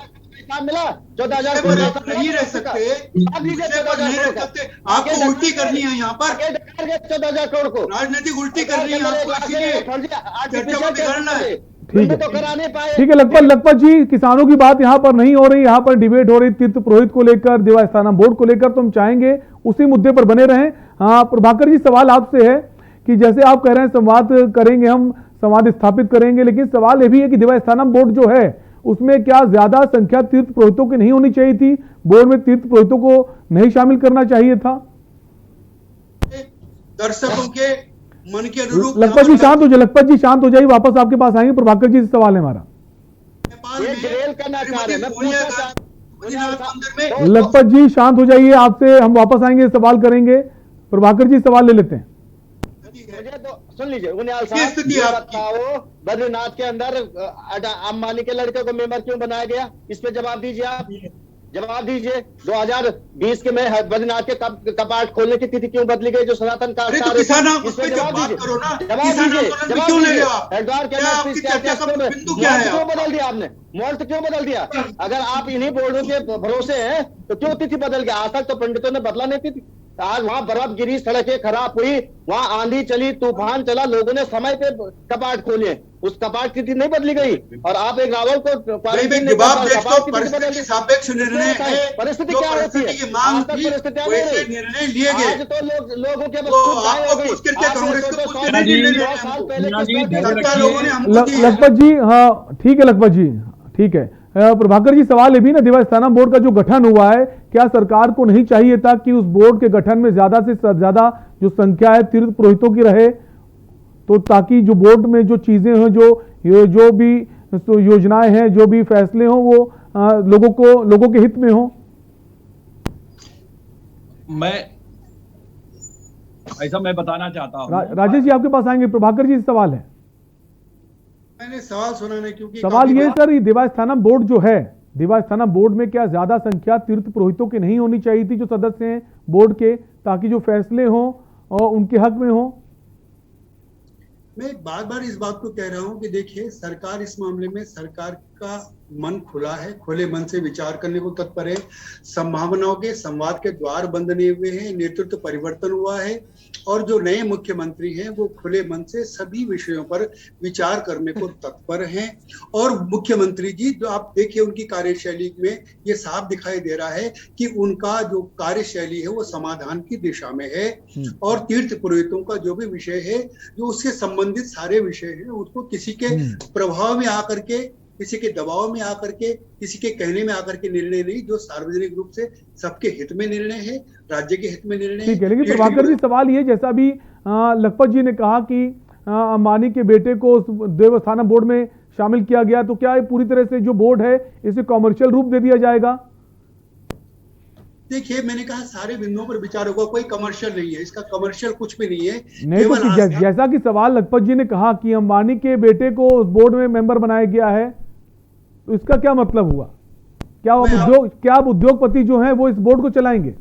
मिला 14,000 नहीं रह सकते, नहीं रह सकते। आपको उल्टी करनी है यहाँ पर, 14,000 करोड़ को राजनीतिक उल्टी करनी है आपको, इसीलिए चर्चा को बिगाड़ना है। ठीक है लखपत जी, किसानों की बात यहाँ पर नहीं हो रही, यहाँ पर डिबेट हो रही तीर्थ पुरोहित को लेकर, देवस्थानम बोर्ड को लेकर, तो हम चाहेंगे उसी मुद्दे पर बने रहें। हाँ, प्रभाकर जी सवाल आपसे है कि जैसे आप कह रहे हैं संवाद करेंगे, हम संवाद स्थापित करेंगे, लेकिन सवाल ये भी है कि देवस्थानम बोर्ड जो है उसमें क्या ज्यादा संख्या तीर्थ पुरोहितों की नहीं होनी चाहिए थी? बोर्ड में तीर्थ पुरोहितों को नहीं शामिल करना चाहिए था? दर्शकों के मन के अनुरूप। लखपत जी शांत हो जाइए, लखपत जी शांत हो जाइए, वापस आपके पास आएंगे। प्रभाकर जी से सवाल है हमारा। लखपत जी शांत हो जाइए, आपसे हम वापस आएंगे, सवाल करेंगे। प्रभाकर जी सवाल ले लेते हैं। मुझे तो सुन लीजिए, उन्हें बताओ बद्रीनाथ के अंदर अंबानी के लड़के को मेंबर क्यों बनाया गया? इस पे जवाब दीजिए आप, जवाब दीजिए। 2020 के में बद्रीनाथ के कपाट खोलने की तिथि क्यों बदली गई? जो सनातन का हरिद्वार के क्यों बदल दिया आपने? मोल्ट क्यों बदल दिया? अगर आप इन्हीं बोर्डों के भरोसे हैं तो क्यों तिथि बदल गया? आज तक तो पंडितों ने बदला नहीं तिथि। आज वहां बर्फ गिरी, सड़कें खराब हुई, वहां आंधी चली, तूफान चला, लोगों ने समय पे कपाट खोले, उस कपाट की तिथि नहीं बदली गई। और आप एक रावल को सापेक्ष निर्णय है, परिस्थिति क्या होती है? आज तक निर्णय लिए गए, आज तो लोगों के लखपत जी, हाँ ठीक है लखपत जी, ठीक है। प्रभाकर जी सवाल ये भी ना, देवस्थानम बोर्ड का जो गठन हुआ है, क्या सरकार को नहीं चाहिए था कि उस बोर्ड के गठन में ज्यादा से ज्यादा जो संख्या है तीर्थ पुरोहितों की रहे, तो ताकि जो बोर्ड में जो चीजें हो, जो भी योजनाएं हैं, जो भी फैसले हों, वो लोगों के हित में हो? ऐसा मैं बताना चाहता हूँ। राजेश जी आपके पास आएंगे, प्रभाकर जी से सवाल है। मैंने सवाल सुना नहीं, क्योंकि सवाल ये सर, देवस्थानम बोर्ड जो है, देवस्थानम बोर्ड में क्या ज्यादा संख्या तीर्थ पुरोहितों की नहीं होनी चाहिए थी जो सदस्य हैं बोर्ड के, ताकि जो फैसले हों और उनके हक में हो? मैं बार बार इस बात को कह रहा हूं कि देखिए, सरकार इस मामले में, सरकार का मन खुला है, खुले मन से विचार करने को तत्पर है। संभावनाओं के, संवाद के द्वार बंद नहीं हुए हैं, नेतृत्व परिवर्तन हुआ है और जो नए मुख्यमंत्री हैं वो खुले मन से सभी विषयों पर विचार करने को तत्पर हैं। और मुख्यमंत्री जी, जो आप देखिए उनकी कार्यशैली में ये साफ दिखाई दे रहा है कि उनका जो कार्यशैली है वो समाधान की दिशा में है। और तीर्थ पुरोहितों का जो भी विषय है, जो उससे संबंधित सारे विषय हैं, उसको किसी के प्रभाव में आकर के, किसी के दबाव में आकर के, किसी के कहने में आकर के निर्णय नहीं, जो सार्वजनिक रूप से सबके हित में निर्णय है, राज्य के हित में निर्णय है। ठीक है, लेकिन प्रभाकर जी सवाल ये, जैसा भी लखपत जी ने कहा कि अंबानी के बेटे को देवस्थानम बोर्ड में शामिल किया गया, तो क्या पूरी तरह से जो बोर्ड है इसे कॉमर्शियल रूप दे दिया जाएगा? देखिए, मैंने कहा सारे बिंदुओं पर विचार होगा, कोई कमर्शियल नहीं है, इसका कमर्शियल कुछ भी नहीं है। नहीं तो जैसा कि सवाल लखपत जी ने कहा कि अंबानी के बेटे को उस बोर्ड में मेंबर बनाया गया है, तो इसका क्या मतलब हुआ? क्या अब उद्योगपति जो हैं वो इस बोर्ड को चलाएंगे?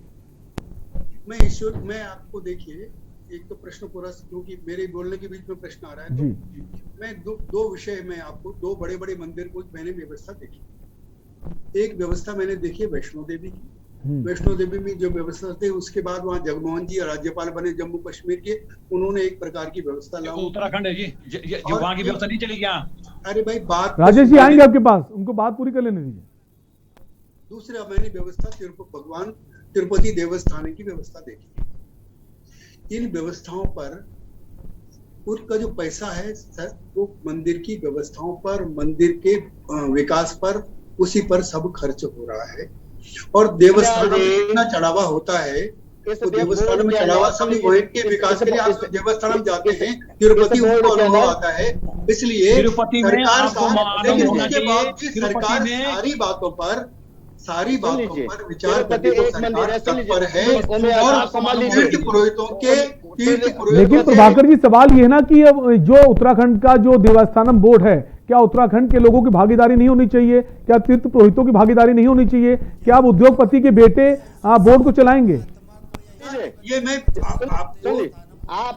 मैं आपको, देखिए, एक तो प्रश्न पूरा, क्योंकि मेरे बोलने के बीच में प्रश्न आ रहा है, तो मैं दो विषय में आपको, दो बड़े बड़े मंदिर को मैंने व्यवस्था देखी। एक व्यवस्था मैंने देखी वैष्णो देवी की। वैष्णो देवी में जो व्यवस्था थी, उसके बाद वहाँ जगमोहन जी राज्यपाल बने जम्मू कश्मीर के, उन्होंने एक प्रकार की व्यवस्था लागू। उत्तराखंड है जी, वहाँ की व्यवस्था नहीं चली क्या? अरे भाई, बात राजेश जी आएंगे आपके पास, उनको बात पूरी कर लेने दीजिए। दूसरा मैंने व्यवस्था भगवान तिरुपति देवस्थान की व्यवस्था देखी। इन व्यवस्थाओं पर उनका जो पैसा है सर, वो मंदिर की व्यवस्थाओं पर, मंदिर के विकास पर, उसी पर सब खर्च हो रहा है। और देवस्थान में इतना चढ़ावा होता है, तो देवस्थान में चढ़ावा सभी के विकास के लिए आप देवस्थान जाते हैं, तिरुपति उनको अनुभव आता है। इसलिए सरकार सारी बातों पर विचार करने को सरकार तत्पर है। और तीर्थ पुरोहितों के लेकिन प्रभाकर जी सवाल ये है ना कि अब जो उत्तराखंड का जो देवस्थानम बोर्ड है, क्या उत्तराखंड के लोगों की भागीदारी नहीं होनी चाहिए? क्या तीर्थ पुरोहितों की भागीदारी नहीं होनी चाहिए? क्या आप उद्योगपति के बेटे बोर्ड को चलाएंगे? ये मैं आप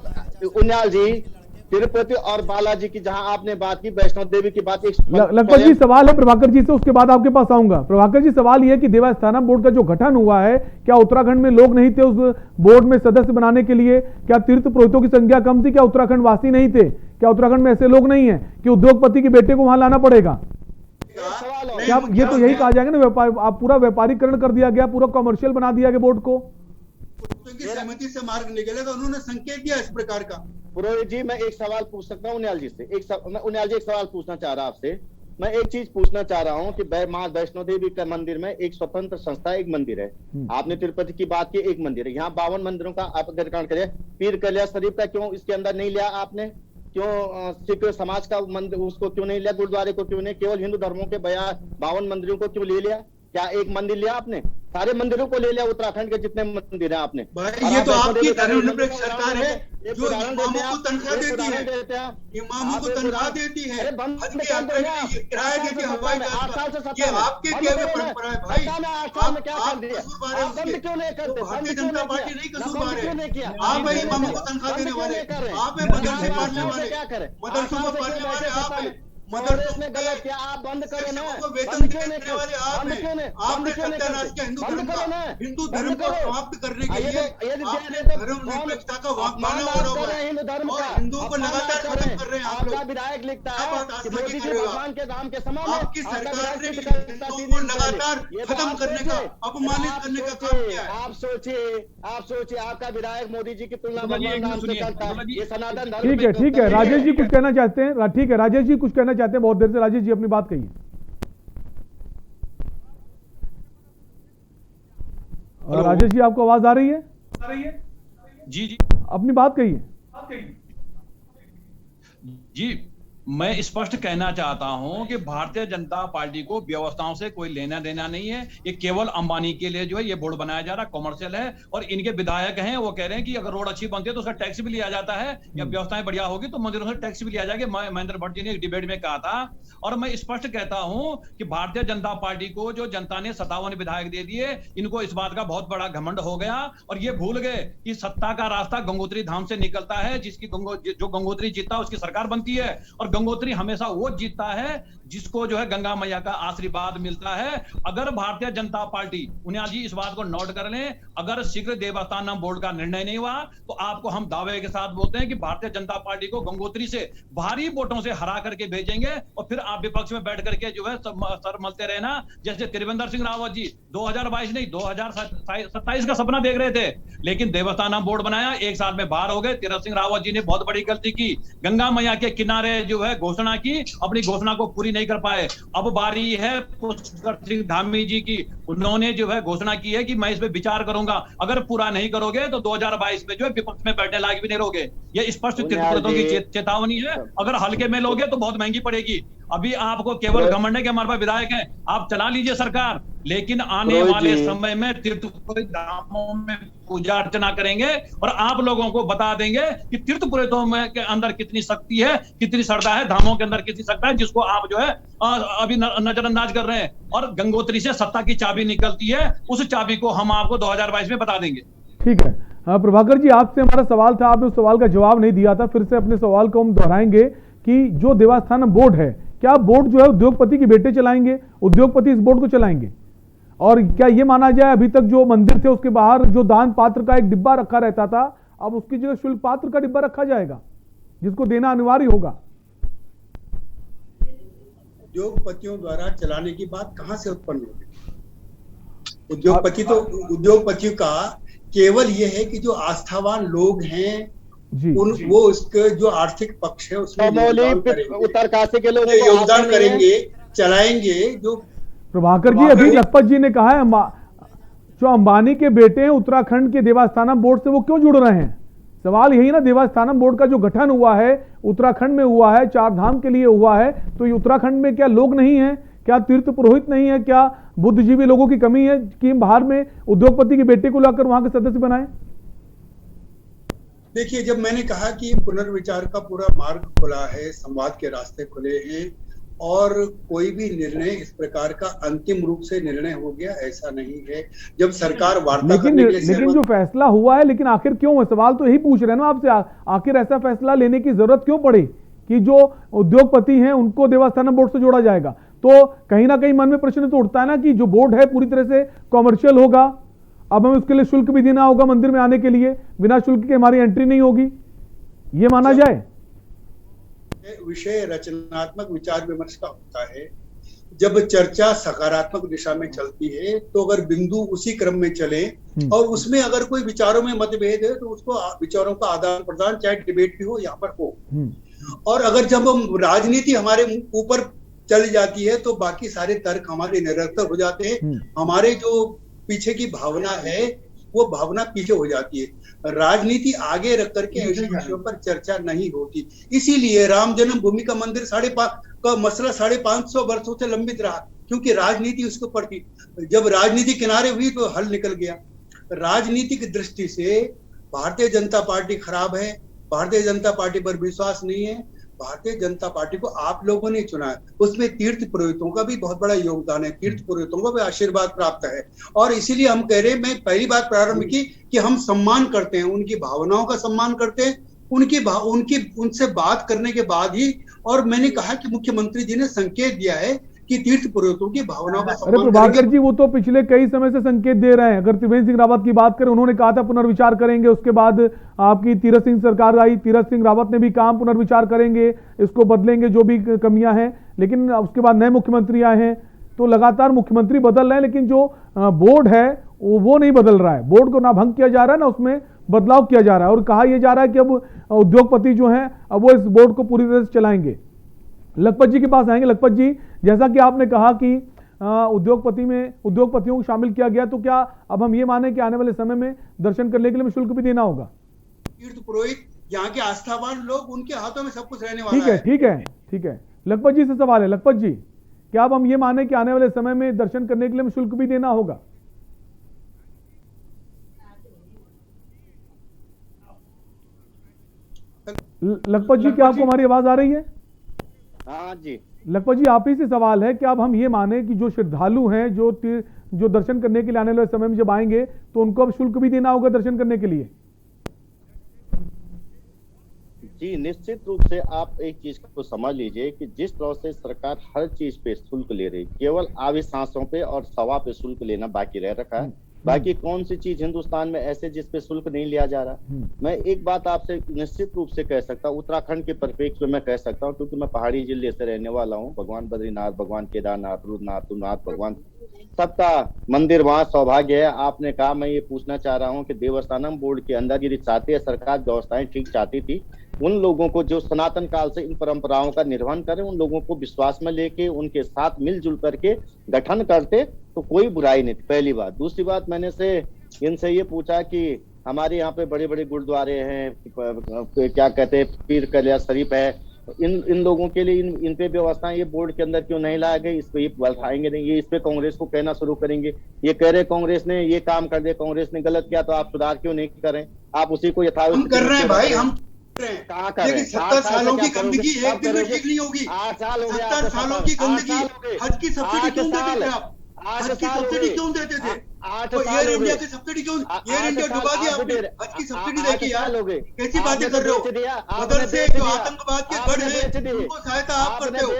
उन्याल जी, तिरुपति और बालाजी की जहां आपने बात की, वैष्णो देवी की बात, लखपत जी सवाल है प्रभाकर जी से, उसके बाद आपके पास आऊंगा। प्रभाकर जी सवाल यह कि देवस्थानम बोर्ड का जो गठन हुआ है, क्या उत्तराखंड में लोग नहीं थे उस बोर्ड में सदस्य बनाने के लिए? क्या तीर्थ पुरोहितों की संख्या कम थी? क्या उत्तराखंड वासी नहीं थे? क्या उत्तराखंड में ऐसे लोग नहीं है कि उद्योगपति के बेटे को वहां लाना पड़ेगा? क्या ये तो यही कहा जाएगा ना, व्यापार, आप पूरा व्यापारीकरण कर दिया गया, पूरा कमर्शियल बना दिया गया बोर्ड को? उनकी सहमति से मार्ग निकलेगा, उन्होंने संकेत दिया इस प्रकार का। पुरोहित जी, मैं एक सवाल पूछ सकता हूँ उन्याल जी से? मैं उन्याल जी एक सवाल पूछना चाह रहा आपसे। मैं एक चीज पूछना चाह रहा हूँ कि माँ वैष्णो देवी का मंदिर में एक स्वतंत्र संस्था, एक मंदिर है। आपने तिरुपति की बात की, एक मंदिर है। यहाँ 52 मंदिरों का आप ग्रहण करें, पीर कल्याण शरीफ का क्यों इसके अंदर नहीं लिया आपने? क्यों सिख समाज का मंदिर उसको क्यों नहीं लिया? गुरुद्वारे को क्यों नहीं? केवल हिंदू धर्मों के 52 मंदिरों को क्यों ले लिया? क्या एक मंदिर लिया आपने? सारे मंदिरों को ले लिया, उत्तराखंड के जितने मंदिर हैं आपने। भाई, ये तो आपकी धर्मनिरपेक्ष सरकार है जो इमामों को तनख्वाह देती है, इमामों को तनख्वाह देती है, किराया देती है, हवाई जहाज। ये आपके क्या परंपरा है भाई? भारतीय जनता पार्टी नहीं कसूरवार है। आप है इमामों को तनख्वाह देने वाले, आप है मदरसे बांटने वाले, मदरसों को बांटने वाले आप है। मदरसे में गलत किया, आप बंद करो ना। वेतन देने वाले आप हैं। आपने सत्यानाश किया हिंदू धर्म को समाप्त करने के लिए धर्मनिरपेक्षता का वाकमाना हो रहा है, और हिंदुओं को लगातार खत्म कर रहे हैं आप लोग। विधायक लिखता है भगवान के नाम के समान आपकी सरकार ने हिंदुओं को लगातार खत्म करने का, अपमानित करने का काम किया है। आप सोचिए आपका विधायक मोदी जी की तुलना भगवान नाम से करता है। ये सनातन धर्म। ठीक है राजेश जी कुछ कहना चाहते हैं? ठीक है राजेश जी कुछ कहना चाहते हैं, बहुत देर से। राजेश जी अपनी बात कहिए। और राजेश जी आपको आवाज आ रही है? जी जी, अपनी बात कहिए। जी मैं स्पष्ट कहना चाहता हूं कि भारतीय जनता पार्टी को व्यवस्थाओं से कोई लेना देना नहीं है। ये केवल अंबानी के लिए जो है ये बोर्ड बनाया जा रहा है, कॉमर्शियल है। और इनके विधायक हैं, वो कह रहे हैं कि अगर रोड अच्छी बनती है तो उसका टैक्स भी लिया जाता है, या व्यवस्थाएं बढ़िया होगी तो मंदिरों से टैक्स भी लिया जाएगा। महेंद्र भट्ट जी ने एक डिबेट में कहा था। और मैं स्पष्ट कहता हूं कि भारतीय जनता पार्टी को जो जनता ने 57 विधायक दे दिए, इनको इस बात का बहुत बड़ा घमंड हो गया और ये भूल गए कि सत्ता का रास्ता गंगोत्री धाम से निकलता है। जो गंगोत्री जीतता उसकी सरकार बनती है, और गंगोत्री हमेशा वो जीतता है जिसको जो है गंगा मैया का आशीर्वाद मिलता है। अगर भारतीय जनता पार्टी, उन्हें जी इस बात को नोट कर लें, अगर शीघ्र देवस्थानम बोर्ड का निर्णय नहीं हुआ तो आपको हम दावे के साथ बोलते हैं कि भारतीय जनता पार्टी को गंगोत्री से भारी वोटों से हरा करके भेजेंगे, और फिर आप विपक्ष में बैठ करके जो है सर मलते रहना। जैसे त्रिवेंद्र सिंह रावत जी 2022 नहीं 2027 का सपना देख रहे थे, लेकिन देवस्थानम बोर्ड बनाया, 1 साल में बाहर हो गए। तीरथ सिंह रावत जी ने बहुत बड़ी गलती की, गंगा मैया के किनारे जो है घोषणा की, अपनी घोषणा को पूरी नहीं कर पाए। अब बारी है पुष्कर सिंह धामी जी की, उन्होंने जो है घोषणा की है कि मैं इस पे विचार करूंगा, अगर पूरा नहीं करोगे तो 2022 में जो है विपक्ष में बैठने लायक भी नहीं रहोगे। ये स्पष्ट तीर्थपुरोहितों की चेतावनी है। अगर हल्के में लोगे तो बहुत महंगी पड़ेगी। अभी आपको केवल घमंड है कि हमारे पास विधायक हैं, आप चला लीजिए सरकार, लेकिन आने वाले समय में तीर्थपुरोहित धामों में पूजा अर्चना करेंगे और आप लोगों को बता देंगे कि तीर्थपुरोहितों में के अंदर कितनी शक्ति है, कितनी श्रद्धा है, धामों के अंदर कितनी श्रद्धा है, जिसको आप जो है अभी नजरअंदाज कर रहे हैं। और गंगोत्री से सत्ता की चाबी निकलती है, उस चाबी को हम आपको 2022 में बता देंगे। ठीक है प्रभाकर जी, आपसे हमारा सवाल था, आपने उस सवाल का जवाब नहीं दिया था। फिर से अपने सवाल को हम दोहराएंगे कि जो देवस्थानम बोर्ड है, क्या बोर्ड जो है उद्योगपति के बेटे चलाएंगे, उद्योगपति इस बोर्ड को चलाएंगे? और क्या ये माना जाए अभी तक जो मंदिर थे उसके बाहर जो दान पात्र का एक डिब्बा रखा रहता था, अब उसकी जगह शुल्क पात्र का डिब्बा रखा जाएगा जिसको देना अनिवार्य होगा? उद्योगपतियों द्वारा चलाने की बात कहां से उत्पन्न होगी? उद्योगपति तो उद्योगपतियों का केवल ये है कि जो आस्थावान लोग हैं वो उसके जो आर्थिक पक्ष है उसमें उत्तरकाशी के लोग योगदान करेंगे, चलाएंगे। जो प्रभाकर जी, अभी लखपत जी ने कहा है जो अंबानी के बेटे हैं उत्तराखंड के देवस्थानम बोर्ड से वो क्यों जुड़ रहे हैं? सवाल यही ना, देवस्थानम बोर्ड का जो गठन हुआ है उत्तराखंड में हुआ है, 4 धाम के लिए हुआ है, तो ये उत्तराखंड में क्या लोग नहीं है? क्या तीर्थ पुरोहित नहीं है? क्या बुद्धिजीवी लोगों की कमी है कि हम बाहर में उद्योगपति के बेटे को लाकर वहां के सदस्य बनाए? देखिए, जब मैंने कहा कि पुनर्विचार का पूरा मार्ग खुला है, संवाद के रास्ते खुले हैं और कोई भी निर्णय इस प्रकार का अंतिम रूप से निर्णय हो गया ऐसा नहीं है। जब सरकार वार्ता करने के लिए लेकिन जो फैसला हुआ है, लेकिन आखिर क्यों है? सवाल तो यही पूछ रहे हैं ना आपसे, आखिर ऐसा फैसला लेने की जरूरत क्यों पड़ी कि जो उद्योगपति हैं उनको देवस्थानम बोर्ड से जोड़ा जाएगा? तो कहीं ना कहीं मन में प्रश्न तो उठता है ना कि जो बोर्ड है पूरी तरह से कॉमर्शियल होगा, अब हमें उसके लिए शुल्क भी देना होगा मंदिर में आने के लिए, बिना शुल्क के हमारी एंट्री नहीं होगी, ये माना जाए? विषय रचनात्मक विचार विमर्श का होता है। जब चर्चा सकारात्मक दिशा में चलती है तो अगर बिंदु उसी क्रम में चले और उसमें अगर कोई विचारों में मतभेद है तो उसको विचारों का आदान प्रदान, चाहे डिबेट भी हो, यहाँ पर हो। और अगर जब हम राजनीति हमारे ऊपर चली जाती है तो बाकी सारे तर्क हमारे निरर्थक हो जाते हैं। हमारे जो पीछे की भावना है वो भावना पीछे हो जाती है। राजनीति आगे रख करके ऐसे विषयों पर चर्चा नहीं होती। इसीलिए राम जन्मभूमि का मंदिर का मसला 550 वर्षों से लंबित रहा, क्योंकि राजनीति उसके ऊपर थी। जब राजनीति किनारे हुई तो हल निकल गया। राजनीति की दृष्टि से भारतीय जनता पार्टी खराब है, भारतीय जनता पार्टी पर विश्वास नहीं है। भारतीय जनता पार्टी को आप लोगों ने चुना है, उसमें तीर्थ पुरोहितों का भी बहुत बड़ा योगदान है, तीर्थ पुरोहितों को भी आशीर्वाद प्राप्त है। और इसीलिए हम कह रहे हैं, मैं पहली बात प्रारंभ की कि हम सम्मान करते हैं, उनकी भावनाओं का सम्मान करते हैं, उनसे बात करने के बाद ही। और मैंने कहा कि मुख्यमंत्री जी ने संकेत दिया है कि तीर्थ पुरोहितों की भावनाओं का सम्मान। अरे प्रभाकर जी, वो तो पिछले कई समय से संकेत दे रहे हैं। अगर त्रिवेंद्र सिंह रावत की बात करें, उन्होंने कहा था पुनर्विचार करेंगे, उसके बाद आपकी तीरथ सिंह सरकार आई, तीरथ सिंह रावत ने भी कहा पुनर्विचार करेंगे, इसको बदलेंगे जो भी कमियां हैं। लेकिन उसके बाद नए मुख्यमंत्री आए हैं, तो लगातार मुख्यमंत्री बदल रहे हैं, लेकिन जो बोर्ड है वो नहीं बदल रहा है। बोर्ड को ना भंग किया जा रहा है, ना उसमें बदलाव किया जा रहा है। और कहा यह जा रहा है कि अब उद्योगपति जो है अब वो इस बोर्ड को पूरी तरह से चलाएंगे। लखपत जी के पास आएंगे। लखपत जी, जैसा कि आपने कहा कि उद्योगपतियों को शामिल किया गया, तो क्या अब हम ये माने कि आने वाले समय में दर्शन करने के लिए शुल्क भी देना होगा? तीर्थ पुरोहित यहाँ के आस्थावान लोग, उनके हाथों में सब कुछ रहने ठीक वाला है, ठीक है, ठीक है। लखपत जी से सवाल है। लखपत जी, क्या अब हम ये माने कि आने वाले समय में दर्शन करने के लिए हमें शुल्क भी देना होगा? लखपत जी, क्या आपको हमारी आवाज आ रही है? हाँ जी। लखपत जी, आप ही से सवाल है कि अब हम ये माने कि जो श्रद्धालु हैं, जो दर्शन करने के लिए आने वाले समय में जब आएंगे तो उनको अब शुल्क भी देना होगा दर्शन करने के लिए? जी, निश्चित रूप से आप एक चीज को समझ लीजिए कि जिस तरह से सरकार हर चीज पे शुल्क ले रही, केवल आविश्वासों पे और सवा पे शुल्क लेना बाकी रह रखा है। बाकी कौन सी चीज हिंदुस्तान में ऐसे जिस पे शुल्क नहीं लिया जा रहा? मैं एक बात आपसे निश्चित रूप से कह सकता हूँ, उत्तराखंड के परिप्रेक्ष्य में मैं कह सकता हूँ, क्योंकि मैं पहाड़ी जिले से रहने वाला हूँ। भगवान बद्रीनाथ, भगवान केदारनाथ, रुद्रनाथ, तुंगनाथ, भगवान सबका मंदिर वहाँ सौभाग्य है। आपने कहा, मैं ये पूछना चाह रहा हूँ कि देवस्थानम बोर्ड के अंदर यदि चाहती है सरकार, व्यवस्थाएं ठीक चाहती थी, उन लोगों को जो सनातन काल से इन परंपराओं का निर्वहन करें, उन लोगों को विश्वास में लेके उनके साथ मिलजुल करके गठन करते तो कोई बुराई नहीं थी, पहली बात। दूसरी बात, मैंने से इनसे ये पूछा कि हमारे यहाँ पे बड़े बड़े गुरुद्वारे हैं, क्या कहते हैं, पीर कलिया शरीफ है, इन लोगों के लिए इन पे व्यवस्थाएं ये बोर्ड के अंदर क्यों नहीं लाए गए? इस पे ये बताएंगे नहीं, ये इस पे कांग्रेस को कहना शुरू करेंगे। ये कह रहे कांग्रेस ने ये काम कर दिया, कांग्रेस ने गलत किया, तो आप सुधार क्यों नहीं करें? आप उसी को यथावत कर रहे हैं भाई, हम कहाँ कर रहे हैं? 70 सालों की गंदगी एक दिन में ठीक नहीं होगी। 8 साल हो गए, 70 सालों की गंदगी। हज की सब्सिडी क्यों देते थे आप? हज की सब्सिडी क्यों देते थे? तो एयर इंडिया की सब्सिडी क्यों? एयर इंडिया डुबा दिया आपने। हज की सब्सिडी देखी यार, कैसी बातें कर रहे हो? मगर से जो आतंकवाद के गढ़ है उनको सहायता आप करते हो।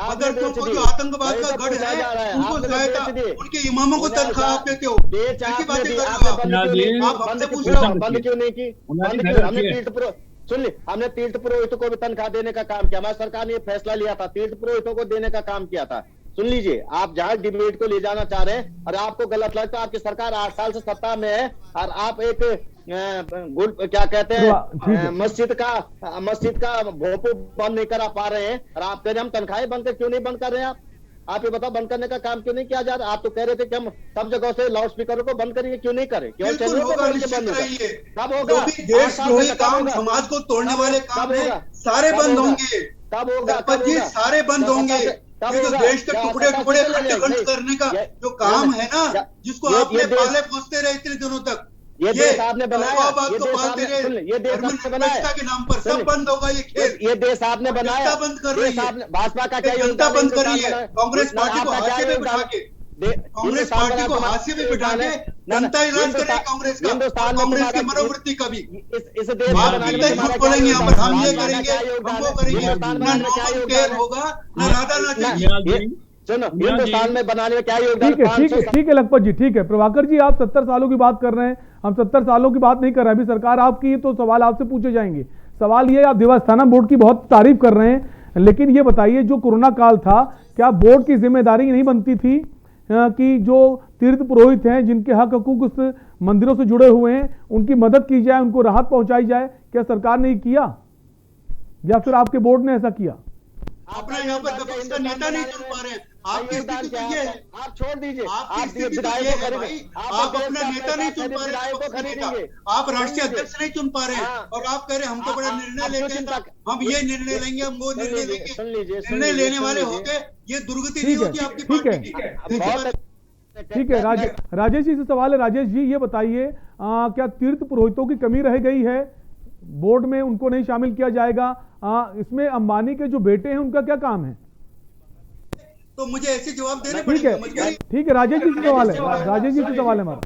मगर तुमको जो आतंकवाद का गढ़ है उनको सहायता, उनके इमामों को तनख्वाह आप देते हो। कैसी बातें कर रहे हो आप? हमसे पूछ रहे हो बंद क्यों नहीं की? बंद क्यों? हमने सुन ली, हमने तीर्थ पुरोहितों को भी तनख्वाह देने का काम किया। हमारी सरकार ने ये फैसला लिया था, तीर्थ पुरोहितों को देने का काम किया था। सुन लीजिए, आप जहां डिबेट को ले जाना चाह रहे हैं और आपको गलत लगता है, आपकी सरकार 8 साल से सत्ता में है और आप एक क्या कहते हैं, मस्जिद का भोपू बंद नहीं करा पा रहे हैं और आप कह रहे हैं हम तनख्वाहें बंद कर, क्यों नहीं बंद कर रहे हैं आप ये बताओ, बंद करने का काम क्यों नहीं किया जा रहा? आप तो कह रहे थे कि हम सब जगह से लाउड स्पीकरों को बंद करेंगे, क्यों नहीं करें? केवल चैनल पे बंद होगा। कब होगा? देशद्रोही काम, समाज को तोड़ने वाले काम सारे बंद होंगे। कब होगा? सारे बंद होंगे। ये जो देश के टुकड़े टुकड़े खंड करने का जो काम है ना, जिसको आपने पाले पोसते रहे इतने दिनों तक, ये देश आपने बनाया, ये देश आपने बनाया के नाम पर सब बंद होगा। ये खेल, ये देश आपने बनाया, बंद कर रही है भाजपा का, क्या जनता बंद कर रही है? कांग्रेस पार्टी को हाशिए पे बिठा के, कांग्रेस पार्टी को हाशिए पे बिठा के जनता ही राज करे कांग्रेस का, कांग्रेस की मनोवृत्ति का भी। इस देश आप कितने झूठ बोलेंगे यहाँ पर? हम ये करेंगे, हम वो करेंगे, ना नॉर्मल केयर होगा, ना राधा नाचेगी। चलो, हिंदुस्तान में बनाने में क्या योगदान? ठीक है लखपत जी, ठीक है। प्रभाकर जी, आप 70 सालों की बात कर रहे हैं, हम 70 सालों की बात नहीं कर रहे हैं। अभी सरकार आपकी है तो सवाल आपसे पूछे जाएंगे। सवाल ये, आप देवस्थानम बोर्ड की बहुत तारीफ कर रहे हैं, लेकिन ये बताइए, जो कोरोना काल था, क्या बोर्ड की जिम्मेदारी नहीं बनती थी कि जो तीर्थ पुरोहित हैं, जिनके हक हकूक उस मंदिरों से जुड़े हुए हैं, उनकी मदद की जाए, उनको राहत पहुंचाई जाए? क्या सरकार ने किया या फिर आपके बोर्ड ने ऐसा किया? अपना यहाँ पर विपक्ष का नेता नहीं चुन पा रहे हैं। आपकी स्थिति तो ये है, आप छोड़ दीजिए, आपकी स्थिति तो ये है भाई, आप अपना नेता नहीं चुन पा रहे हैं, आप राष्ट्रीय अध्यक्ष नहीं चुन पा रहे हैं, और आप कह रहे हैं हम तो बड़ा निर्णय लेंगे, हम ये निर्णय लेंगे, हम वो निर्णय लेंगे। निर्णय लेने वाले होके ये दुर्गति नहीं होती आपकी पार्टी की। ठीक है। राजेश जी से सवाल है। राजेश जी, ये बताइए, क्या तीर्थ पुरोहितों की कमी रह गई है? बोर्ड में उनको नहीं शामिल किया जाएगा? इसमें अंबानी के जो बेटे हैं उनका क्या काम है? तो मुझे ऐसे जवाब देने पड़ेंगे। ठीक है। राजेश जी से सवाल है। राजेश जी से सवाल है हमारा।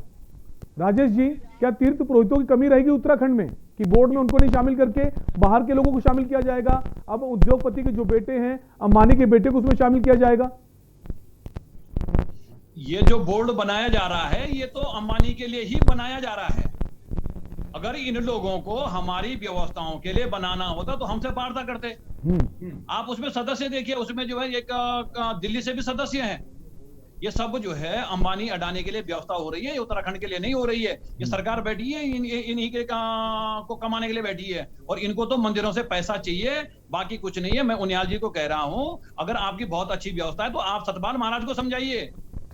राजेश जी, क्या तीर्थ पुरोहितों की कमी रहेगी उत्तराखंड में कि बोर्ड में उनको नहीं शामिल करके बाहर के लोगों को शामिल किया जाएगा? अब उद्योगपति के जो बेटे हैं, अंबानी के बेटे को उसमें शामिल किया जाएगा? ये जो बोर्ड बनाया जा रहा है, ये तो अंबानी के लिए ही बनाया जा रहा है। अगर इन लोगों को हमारी व्यवस्थाओं के लिए बनाना होता तो हमसे वार्ता करते। आप उसमें सदस्य देखिए, उसमें जो है एक दिल्ली से भी सदस्य हैं। ये सब जो है अंबानी अडानी के लिए व्यवस्था हो रही है, ये उत्तराखंड के लिए नहीं हो रही है। ये सरकार बैठी है इन्हीं के को कमाने के लिए बैठी है, और इनको तो मंदिरों से पैसा चाहिए, बाकी कुछ नहीं है। मैं उनियाल जी को कह रहा हूं, अगर आपकी बहुत अच्छी व्यवस्था है तो आप सतपाल महाराज को समझाइए।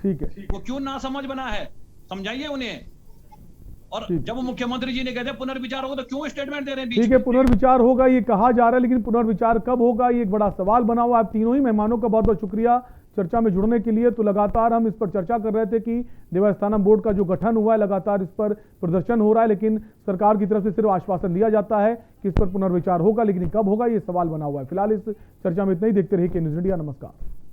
ठीक है, वो क्यों ना समझ बना है, समझाइए उन्हें। और जब मुख्यमंत्री जी ने कहते हैं पुनर्विचार होगा, तो क्यों स्टेटमेंट दे रहे हैं बीच ठीक है, पुनर्विचार होगा ये कहा जा रहा है, लेकिन पुनर्विचार कब होगा ये एक बड़ा सवाल बना हुआ है। आप तीनों ही मेहमानों का बहुत बहुत शुक्रिया चर्चा में जुड़ने के लिए। तो लगातार हम इस पर चर्चा कर रहे थे कि देवस्थानम बोर्ड का जो गठन हुआ है, लगातार इस पर प्रदर्शन हो रहा है, लेकिन सरकार की तरफ से सिर्फ आश्वासन दिया जाता है कि इस पर पुनर्विचार होगा, लेकिन कब होगा ये सवाल बना हुआ है। फिलहाल इस चर्चा में इतना ही। देखते रहिए के न्यूज़ इंडिया। नमस्कार।